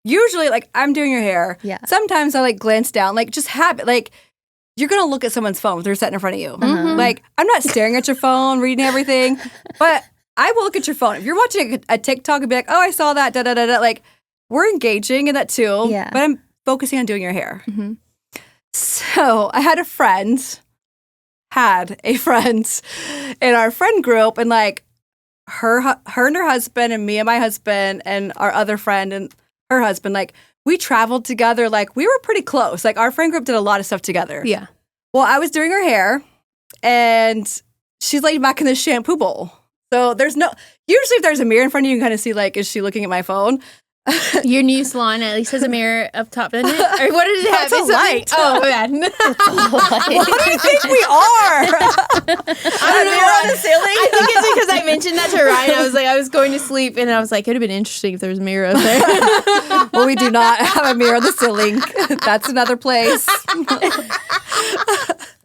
Usually, like, I'm doing your hair. Yeah. Sometimes I, like, glance down. Like, just habit. Like, you're going to look at someone's phone if they're sitting in front of you. Mm-hmm. Like, I'm not staring at your phone, reading everything. But I will look at your phone. If you're watching a TikTok and be like, oh, I saw that, da-da-da-da. Like, we're engaging in that too. Yeah. But I'm focusing on doing your hair. Mm-hmm. So I had a friend in our friend group, and like her and her husband and me and my husband and our other friend and her husband, like we traveled together. Like we were pretty close. Like our friend group did a lot of stuff together. Yeah. Well, I was doing her hair and she's laying back in the shampoo bowl. So usually if there's a mirror in front of you, you can kind of see like, is she looking at my phone? Your new salon at least has a mirror up top, doesn't it? Or what does it have? It's a light. Oh, man. What do you think we are? I don't know. On the ceiling? I think it's because I mentioned that to Ryan. I was going to sleep, and I was like, it would have been interesting if there was a mirror up there. Well, we do not have a mirror on the ceiling. That's another place.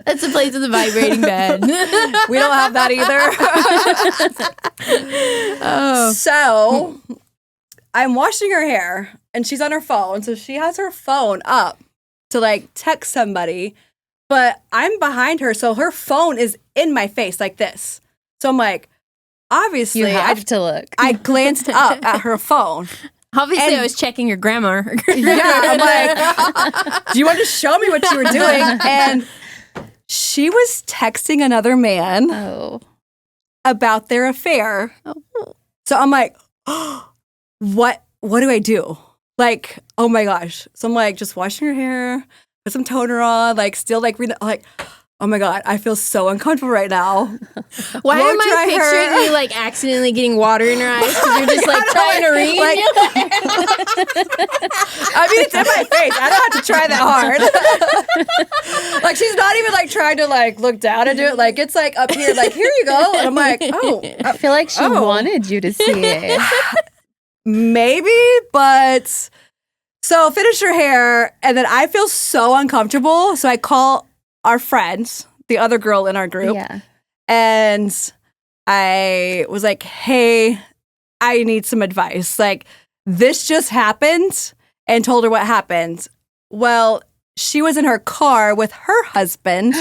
That's the place with the vibrating bed. We don't have that either. Oh. So I'm washing her hair and she's on her phone. So she has her phone up to like text somebody, but I'm behind her. So her phone is in my face like this. So I'm like, obviously, you have to look. I glanced up at her phone. Obviously, I was checking your grammar. Yeah, I'm like, do you want to show me what you were doing? And she was texting another man about their affair. Oh. So I'm like, what do I do? Like, oh my gosh. So I'm like, just washing her hair, put some toner on, like still like, oh my God, I feel so uncomfortable right now. Why am I picturing you like accidentally getting water in her eyes because you're just like trying to read? Like, I mean, it's in my face. I don't have to try that hard. Like, she's not even like trying to like look down and do it. Like, it's like up here, like, here you go. And I'm like, oh. I feel like she wanted you to see it. Maybe, but so finish her hair, and then I feel so uncomfortable. So I call our friends, the other girl in our group, and I was like, hey, I need some advice. Like, this just happened, and told her what happened. Well, she was in her car with her husband,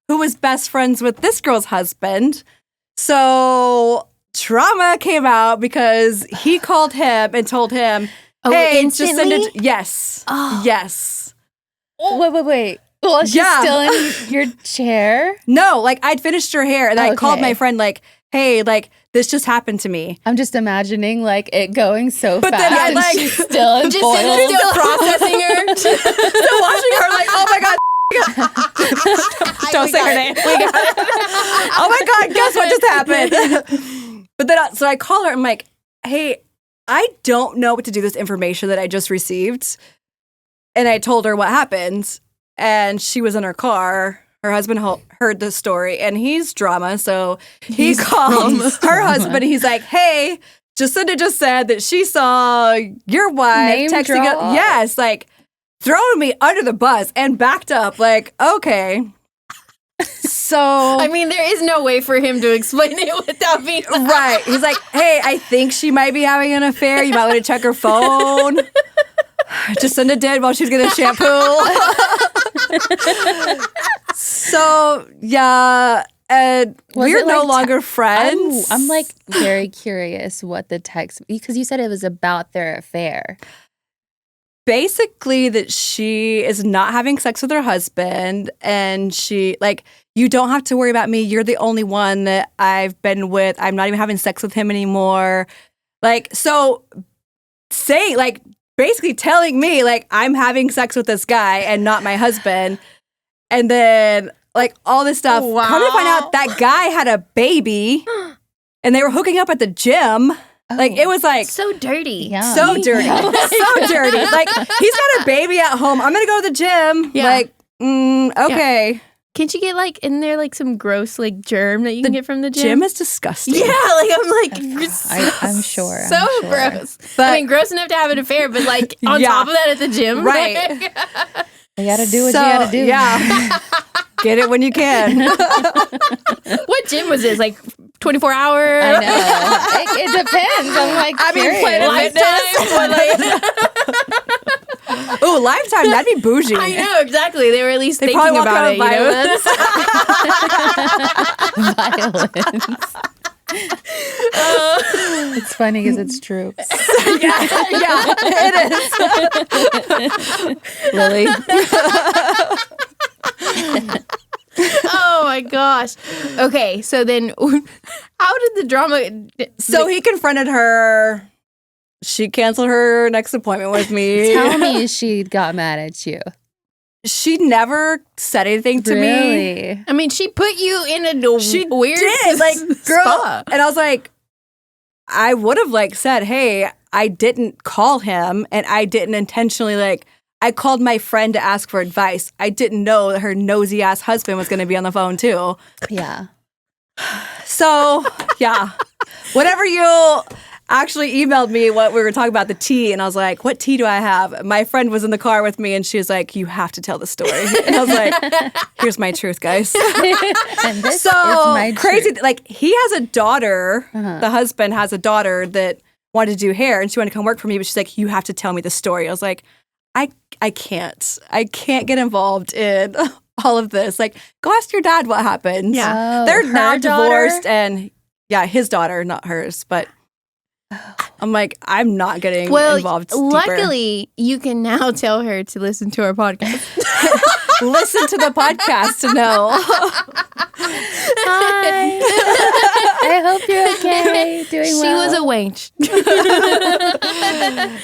who was best friends with this girl's husband. So drama came out because he called him and told him, hey, instantly? Jacinda, yes. Oh. Yes. Wait. Well, she's still in your chair? No, like I'd finished her hair and I called my friend like, hey, like this just happened to me. I'm just imagining like it going so fast. But then I like she's still in still processing her. Still watching her like, oh my God. Don't say her name. Oh my God, guess what just happened? But then, so I call her. I'm like, hey, I don't know what to do with this information that I just received. And I told her what happened. And she was in her car. Her husband heard the story, and he's drama. So he called her husband. He's like, hey, Jacinda just said that she saw your wife Name texting. Yes, like throwing me under the bus and backed up. Like, okay. So I mean, there is no way for him to explain it without being right. He's like, hey, I think she might be having an affair. You might want to check her phone. Jacinda did while she was getting shampoo. So, yeah. And we're no longer friends. I'm like very curious what the text, because you said it was about their affair. Basically, that she is not having sex with her husband, and she, like, you don't have to worry about me. You're the only one that I've been with. I'm not even having sex with him anymore. Like, so saying, like, basically telling me, like, I'm having sex with this guy and not my husband. And then, like, all this stuff. Wow. Come to find out, that guy had a baby, and they were hooking up at the gym. Like, it was like So dirty. Yeah. so dirty. So dirty. Like, he's got a baby at home. I'm going to go to the gym. Yeah. Like, okay. Can't you get like in there like some gross like germ that you can get from the Gym is disgusting. Yeah, like I'm like I'm sure. so I'm sure. gross. But- I mean, gross enough to have an affair, but like on Yeah. top of that at the gym, Right. You gotta do what So, you gotta do. Yeah. Get it when you can. What gym was this? Like 24 hour? I know. It depends. I'm like, I mean, curious. Planet Ooh, Lifetime. That'd be bougie. I know, exactly. They were at least They thinking probably walk about around it, with you know? violence. Violence. It's funny because it's true. yeah, it is. Lily. Oh my gosh. Okay, so then how did the drama So he confronted her. She canceled her next appointment with me. Tell me she got mad at you. She never said anything to me. Really? I mean, she put you in a She weird did, like, girl. spot. And I was like, I would have like said, hey, I didn't call him, and I didn't intentionally like. I called my friend to ask for advice. I didn't know that her nosy ass husband was going to be on the phone too. Yeah. So yeah, whatever you actually emailed me what we were talking about, the tea, and I was like, what tea do I have? My friend was in the car with me, and she was like, you have to tell the story. And I was like, here's my truth, guys. And this So is my crazy. truth. Like, he has a daughter. Uh-huh. The husband has a daughter that wanted to do hair, and she wanted to come work for me, but she's like, you have to tell me the story. I was like, I can't get involved in all of this. Like, go ask your dad what happened. Yeah. Oh, They're her now daughter? divorced, and yeah, his daughter, not hers. But I'm like, I'm not getting involved deeper. luckily, you can now tell her to listen to our podcast. Listen to the podcast to know. Hi. I hope you're okay. Doing She well. was a wench.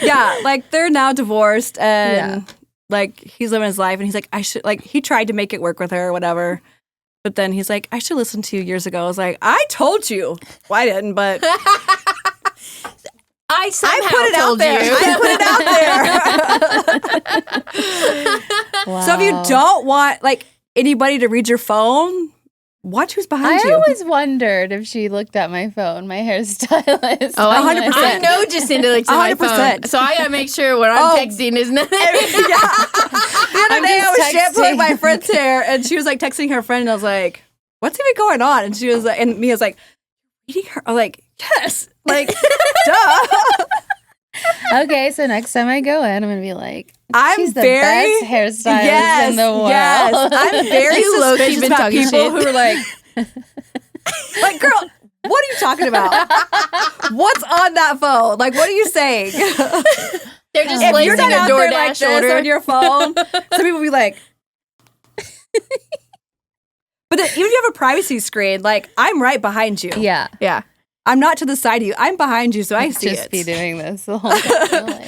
Yeah, like, they're now divorced, and Yeah. like, he's living his life, and he's like, I should, like, he tried to make it work with her or whatever. But then he's like, I should listen to you years ago. I was like, I told you. Well, I didn't, but I somehow put it out told there. you. I put it out there. Wow. So if you don't want, like, anybody to read your phone, watch who's behind I you. always wondered if she looked at my phone, my hairstylist. Oh, 100%. I know Jacinda looks at my 100%. phone, so I gotta make sure when I'm Oh. texting is nothing. Yeah. The other I'm day I just was shampooing texting. my friend's hair, and she was like texting her friend, and I was like, what's even going on? And she was like, and me was like, reading her? I'm like, yes. Like, duh. Okay, so next time I go in, I'm gonna be like, I'm she's the very- best hairstylist in the world. Yes. I'm very You low-key suspicious been about talking people shit. who are like, girl, what are you talking about? What's on that phone? Like, what are you saying? They're just If placing you're not a out there like DoorDash this order. on your phone, some people be like, but then, even if you have a privacy screen, like, I'm right behind you. Yeah, Yeah. I'm not to the side of you. I'm behind you, so I see just it. be doing this the whole time.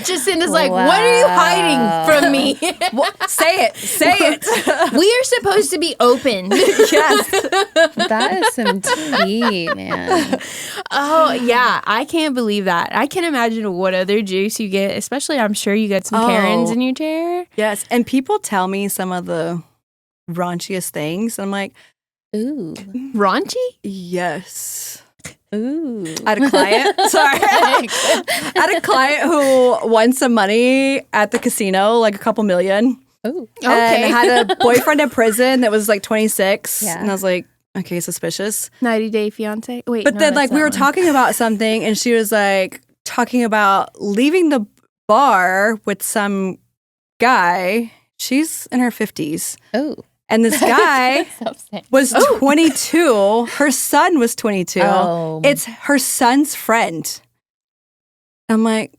Jacinda's like, what are you hiding from me? Say it. Say it. We are supposed to be open. Yes. That is some tea, man. Oh, yeah. I can't believe that. I can't imagine what other juice you get, especially I'm sure you got some Oh. Karens in your chair. Yes. And people tell me some of the raunchiest things. And I'm like, Ooh, Raunchy? yes. ooh. I had a client. Sorry. I had a client who won some money at the casino, like a couple million. Ooh. Okay. And had a boyfriend in prison that was like 26. Yeah. And I was like, okay, suspicious. 90 Day Fiance. Wait, But no, then that's we that were one. talking about something and she was like talking about leaving the bar with some guy. She's in her 50s. Oh. And this guy was 22. Her son was 22. Oh. It's her son's friend. I'm like,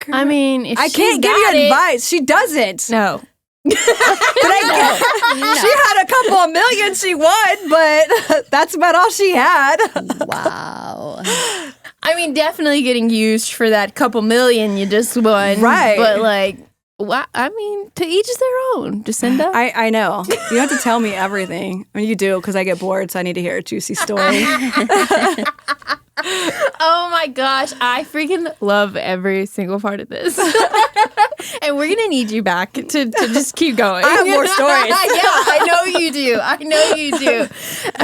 girl, I mean, if I can't give you advice. She doesn't. No. But she had a couple of million she won, but that's about all she had. Wow. I mean, definitely getting used for that couple million you just won. Right. But like, I mean, to each is their own, Jacinda. I know. You don't have to tell me everything. I mean, you do because I get bored, so I need to hear a juicy story. Oh my gosh, I freaking love every single part of this. And we're gonna need you back to just keep going. I have more stories. Yeah, I know you do. I know you do.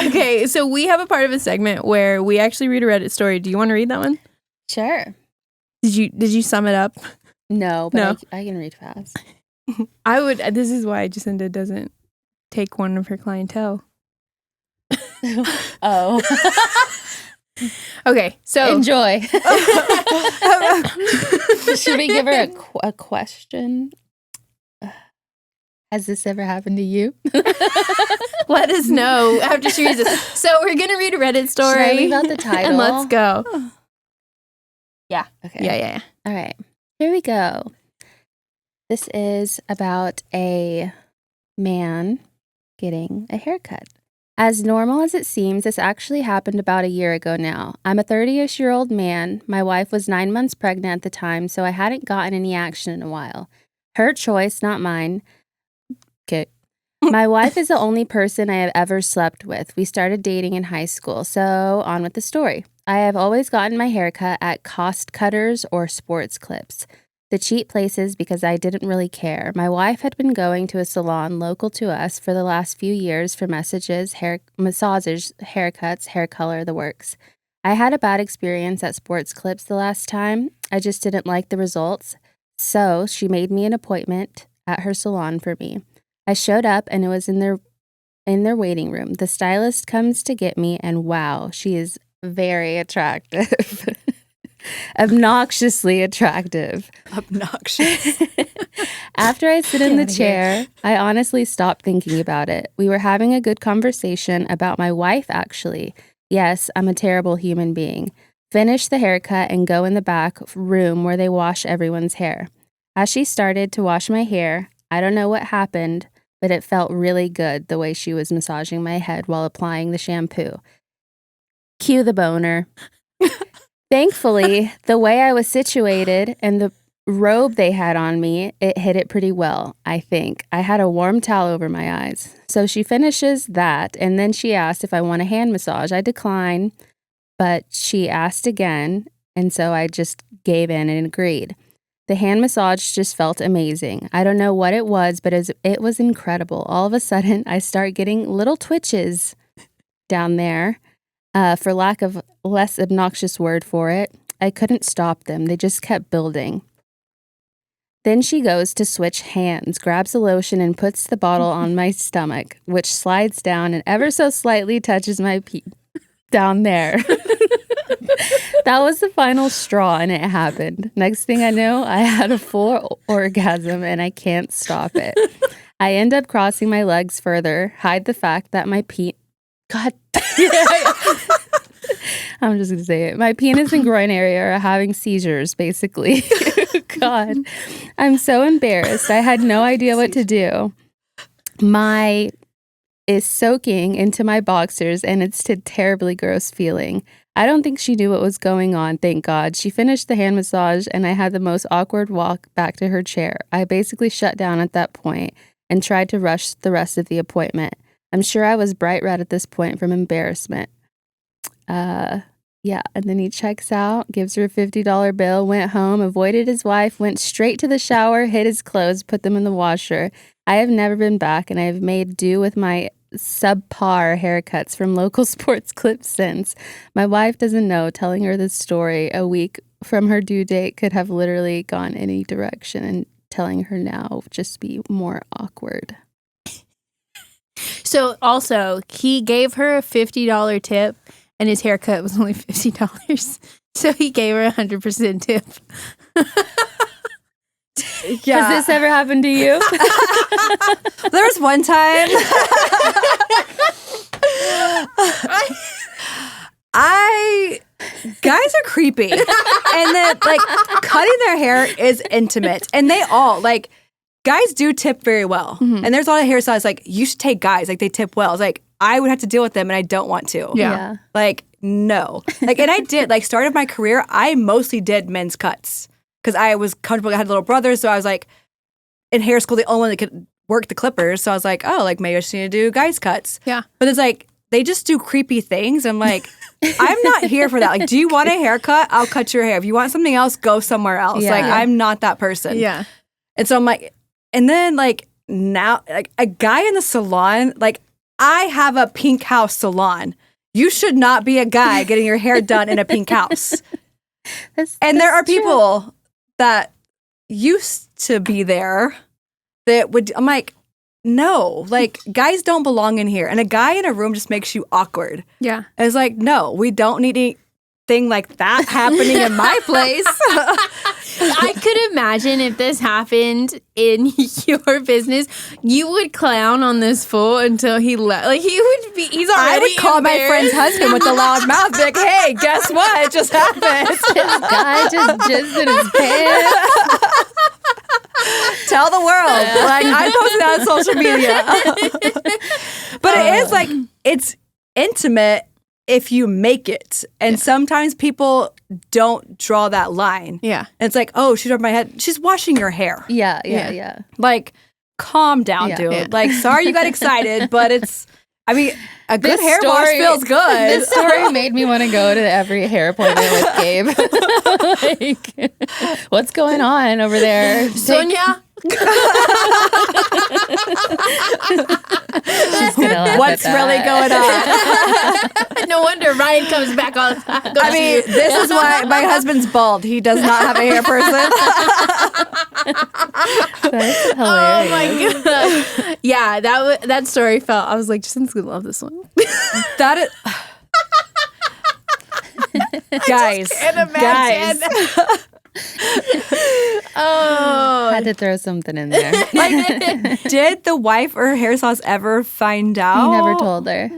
Okay, so we have a part of a segment where we actually read a Reddit story. Do you want to read that one? Sure. Did you sum it up? No, but No. I can read fast. I would. This is why Jacinda doesn't take one of her clientele. Oh. Okay, so Enjoy. Should we give her a question? Has this ever happened to you? let us know after she reads this. So we're gonna read a Reddit story. Should I leave out the title? And let's go. Okay. Yeah. All right. Here we go. This is about a man getting a haircut. As normal as it seems, this actually happened about a year ago now. I'm a 30-ish-year-old man. My wife was 9 months pregnant at the time, so I hadn't gotten any action in a while. Her choice, not mine. Okay. My wife is the only person I have ever slept with. We started dating in high school, so on with the story. I have always gotten my haircut at Cost Cutters or Sports Clips, the cheap places because I didn't really care. My wife had been going to a salon local to us for the last few years for massages, massages, haircuts, hair color, the works. I had a bad experience at Sports Clips the last time. I just didn't like the results. So she made me an appointment at her salon for me. I showed up and it was in their waiting room. The stylist comes to get me and wow, she is very attractive. Obnoxiously attractive. Obnoxious. After I sit in the chair, I honestly stopped thinking about it. We were having a good conversation about my wife, actually. Yes, I'm a terrible human being. Finish the haircut and go in the back room where they wash everyone's hair. As she started to wash my hair, I don't know what happened, but it felt really good the way she was massaging my head while applying the shampoo. Cue the boner. Thankfully, the way I was situated and the robe they had on me, it hid it pretty well, I think. I had a warm towel over my eyes. So she finishes that, and then she asked if I want a hand massage. I declined, but she asked again, and so I just gave in and agreed. The hand massage just felt amazing. I don't know what it was, but it was incredible. All of a sudden, I start getting little twitches down there. For lack of less obnoxious word for it, I couldn't stop them. They just kept building. Then she goes to switch hands, grabs the lotion and puts the bottle on my stomach, which slides down and ever so slightly touches my down there. That was the final straw and it happened. Next thing I know, I had a full orgasm and I can't stop it. I end up crossing my legs further, hide the fact that my God. I'm just going to say it. My penis and groin area are having seizures, basically. God. I'm so embarrassed. I had no idea what to do. My is soaking into my boxers, and it's a terribly gross feeling. I don't think she knew what was going on, thank God. She finished the hand massage, and I had the most awkward walk back to her chair. I basically shut down at that point and tried to rush the rest of the appointment. I'm sure I was bright red at this point from embarrassment. Yeah, and then he checks out, gives her a $50 bill, went home, avoided his wife, went straight to the shower, hid his clothes, put them in the washer. I have never been back, and I have made do with my subpar haircuts from local Sports Clips since. My wife doesn't know. Telling her this story a week from her due date could have literally gone any direction, and telling her now would just be more awkward. So also, he gave her a $50 tip, and his haircut was only $50. So he gave her 100% tip. Yeah. Has this ever happened to you? There was one time guys are creepy. And then like cutting their hair is intimate. And they all like guys do tip very well. Mm-hmm. And there's a lot of hairstylists like you should take guys, like they tip well. It's like I would have to deal with them and I don't want to. Yeah. Like no. Like and I did like started my career, I mostly did men's cuts. Because I was comfortable, I had a little brother, so I was like in hair school the only one that could work the clippers. So I was like, oh, like maybe I just need to do guys cuts. Yeah. But it's like they just do creepy things. I'm like, I'm not here for that. Like, do you want a haircut? I'll cut your hair. If you want something else, go somewhere else. Yeah. Like, I'm not that person. Yeah. And so I'm like, and then like now, like a guy in the salon, like I have a pink house salon. You should not be a guy getting your hair done in a pink house. And there are people that used to be there that would, I'm like, no, like guys don't belong in here. And a guy in a room just makes you awkward. Yeah. And it's like, no, we don't need anything like that happening in my place. I could imagine if this happened in your business, you would clown on this fool until he left. Like he's already I would call my friend's husband with the loud mouth, be like, hey, guess what? It just happened. This guy just jizzed in his pants. Tell the world. Like I posted that on social media. But it is like, it's intimate if you make it. And sometimes people don't draw that line. Yeah. And it's like, oh, she's over my head. She's washing your hair. Yeah. Like, calm down, dude. Yeah. Like, sorry you got excited, but it's, I mean, a good This hair wash story- feels good. This story made me want to go to every hair appointment with Gabe. Like, what's going on over there? Sonia. She's gonna laugh What's at really that. going on? No wonder Ryan comes back all the time. I mean, this is why my husband's bald. He does not have a hair person. That's hilarious. Oh my god! Yeah, that story felt. I was like, Jacinda's gonna love this one. That is. Guys, guys. Oh, Had to throw something in there. Like, did the wife or hairstylist ever find out? He never told her.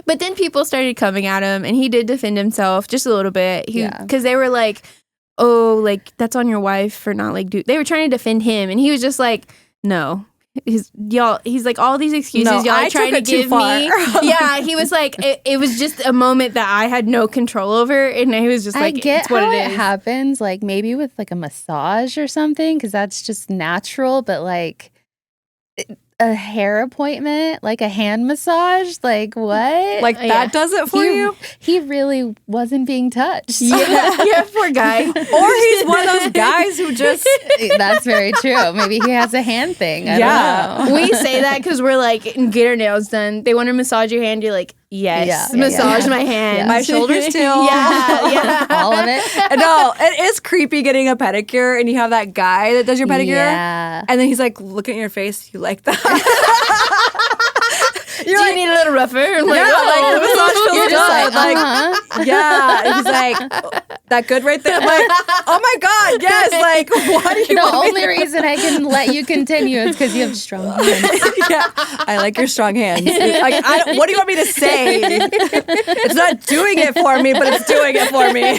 but then people started coming at him, and he did defend himself just a little bit. Because they were like, "Oh, like that's on your wife for not like do." They were trying to defend him, and he was just like, "No." He's like all these excuses No, y'all I are trying took to it too give far. me. Yeah, he was like it was just a moment that I had no control over, and he was just like, I get it's what how it is. happens, like maybe with like a massage or something, because that's just natural. But like a hair appointment, like a hand massage, like what? Like that Yeah. does it for you? He really wasn't being touched. Yeah, poor guy. Or he's one of those guys who just That's very true. Maybe he has a hand thing. I Yeah. don't know. We say that because we're like, get her nails done. They want to massage your hand. You're like, yes, Yeah, massage yeah. my hand. Yeah. my shoulders too. Yeah. All of it. No, it is creepy getting a pedicure and you have that guy that does your pedicure. Yeah. And then he's like looking at your face, you like that? Do you need a little rougher? I'm like, Yeah, like the massage feels You're good. just like, Like, uh-huh. yeah. He's like, that good right there? I'm like, oh my God, yes. Like, what do you The want me only to- reason I can let you continue is because you have strong hands. Yeah, I like your strong hands. Like, what do you want me to say? It's not doing it for me, but it's doing it for me.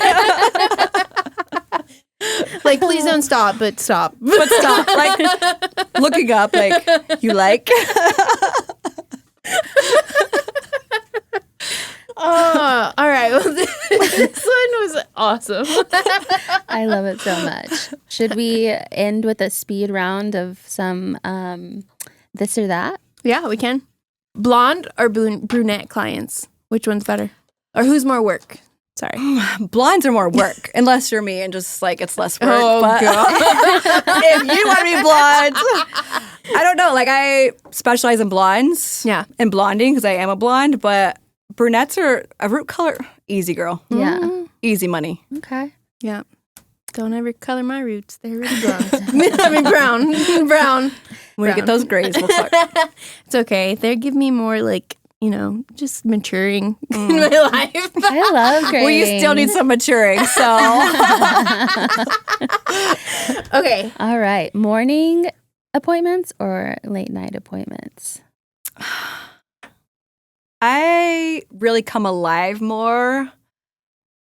like, please don't stop, but stop. But stop. Like, looking up, like, you like? Oh, all right. Well, this one was awesome. I love it so much. Should we end with a speed round of some this or that? Yeah, we can. Blonde or brunette clients? Which one's better? Or who's more work? Sorry. Blondes are more work, unless you're me and just like it's less work. Oh, but if you want to be blonde, I don't know. Like I specialize in blondes, Yeah. and blonding because I am a blonde. But brunettes are a root color. Easy, girl. Yeah. Easy money. Okay. Yeah. Don't ever color my roots. They're really blonde. I mean, brown. Brown. When you get those grays, we'll start. It's okay. They give me more like, just maturing in my life. I love grays. Well, you still need some maturing, so. Okay. All right. Morning appointments or late night appointments? I really come alive more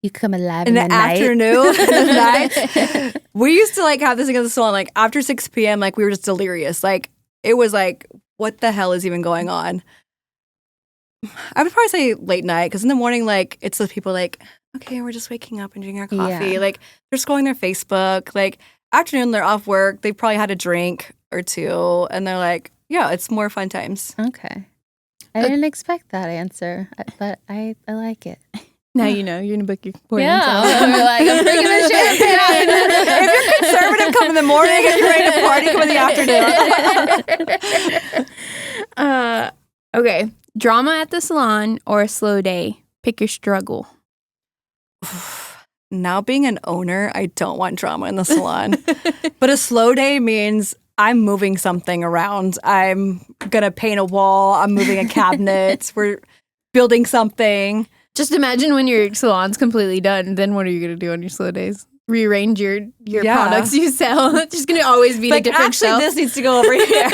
You come alive in the night. afternoon. In the night. We used to like have this thing at the salon, like after 6 p.m., like we were just delirious. Like it was like, what the hell is even going on? I would probably say late night because in the morning, like it's the people like, okay, we're just waking up and drinking our coffee. Yeah. Like they're scrolling their Facebook. Like afternoon, they're off work. They probably had a drink or two, and they're like, yeah, it's more fun times. Okay. I didn't expect that answer, but I like it. Now you know you're gonna book your appointment. We're like, I'm bringing the champagne. If you're conservative, come in the morning. If you're ready to party, come in the afternoon. Okay. Drama at the salon or a slow day? Pick your struggle. Now being an owner, I don't want drama in the salon. But a slow day means I'm moving something around. I'm going to paint a wall. I'm moving a cabinet. We're building something. Just imagine when your salon's completely done. Then what are you gonna do on your slow days? Rearrange your products you sell. It's just gonna always be Like, a different actually, shelf. this needs to go over here.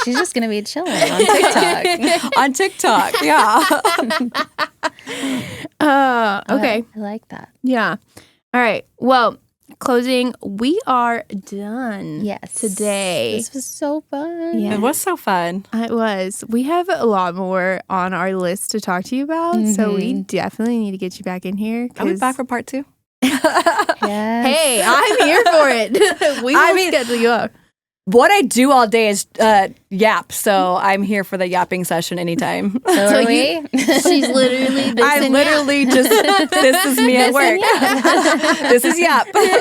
She's just going to be chilling on TikTok. On TikTok, yeah. Okay. I like that. Yeah. All right. Well, closing. We are done. Yes. Today. This was so fun. Yeah. It was so fun. It was. We have a lot more on our list to talk to you about, so we definitely need to get you back in here. Are we back for part 2? Yes. Hey, I'm here for it. We will schedule you up. What I do all day is yap, so I'm here for the yapping session anytime. So are we? She's literally this I and literally just, this is me at work. This is yap. Like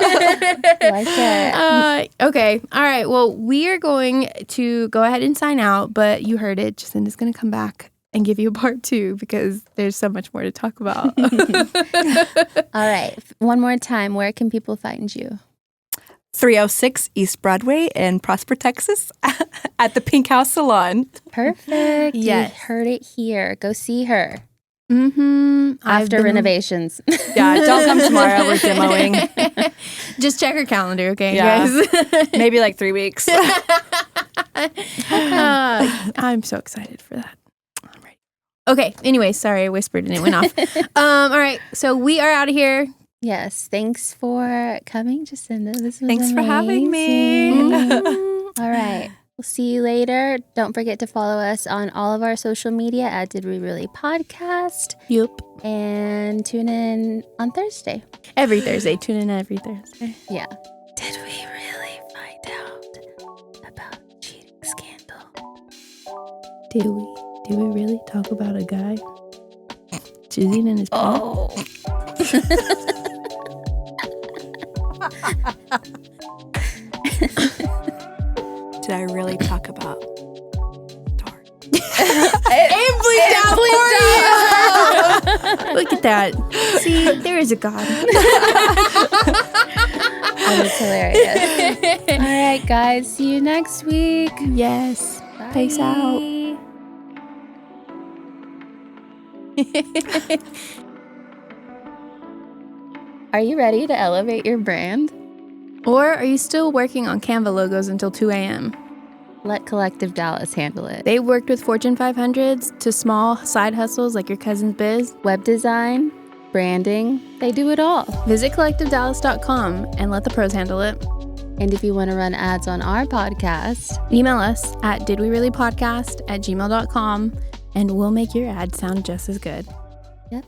it. Okay. All right. Well, we are going to go ahead and sign out, but you heard it. Jacinda's going to come back and give you a part 2 because there's so much more to talk about. All right. One more time. Where can people find you? 306 East Broadway in Prosper, Texas, at the Pink House Salon. Perfect. Yes. You heard it here. Go see her Mm-hmm. after renovations. Yeah, don't come tomorrow. We're demoing. Just check her calendar, okay, Yeah. guys? Maybe like 3 weeks. I'm so excited for that. I'm ready. Okay. Anyway, sorry, I whispered and it went off. All right. So we are out of here. Yes. Thanks for coming, Jacinda. This was Thanks for having me. amazing. All right. We'll see you later. Don't forget to follow us on all of our social media at Did We Really Podcast. Yep. And tune in on Thursday. Every Thursday. Tune in every Thursday. Yeah. Did we really find out about a cheating scandal? Did we really talk about a guy jizzing in his pants? Did I really talk about Star? And bleeped out for you. Look at that. See, there is a God. That was hilarious. All right, guys. See you next week. Yes. Bye. Peace out. Are you ready to elevate your brand? Or are you still working on Canva logos until 2 a.m.? Let Collective Dallas handle it. They worked with Fortune 500s to small side hustles like your cousin's biz. Web design, branding, they do it all. Visit collectivedallas.com and let the pros handle it. And if you want to run ads on our podcast, Email us at didwereallypodcast@gmail.com and we'll make your ad sound just as good.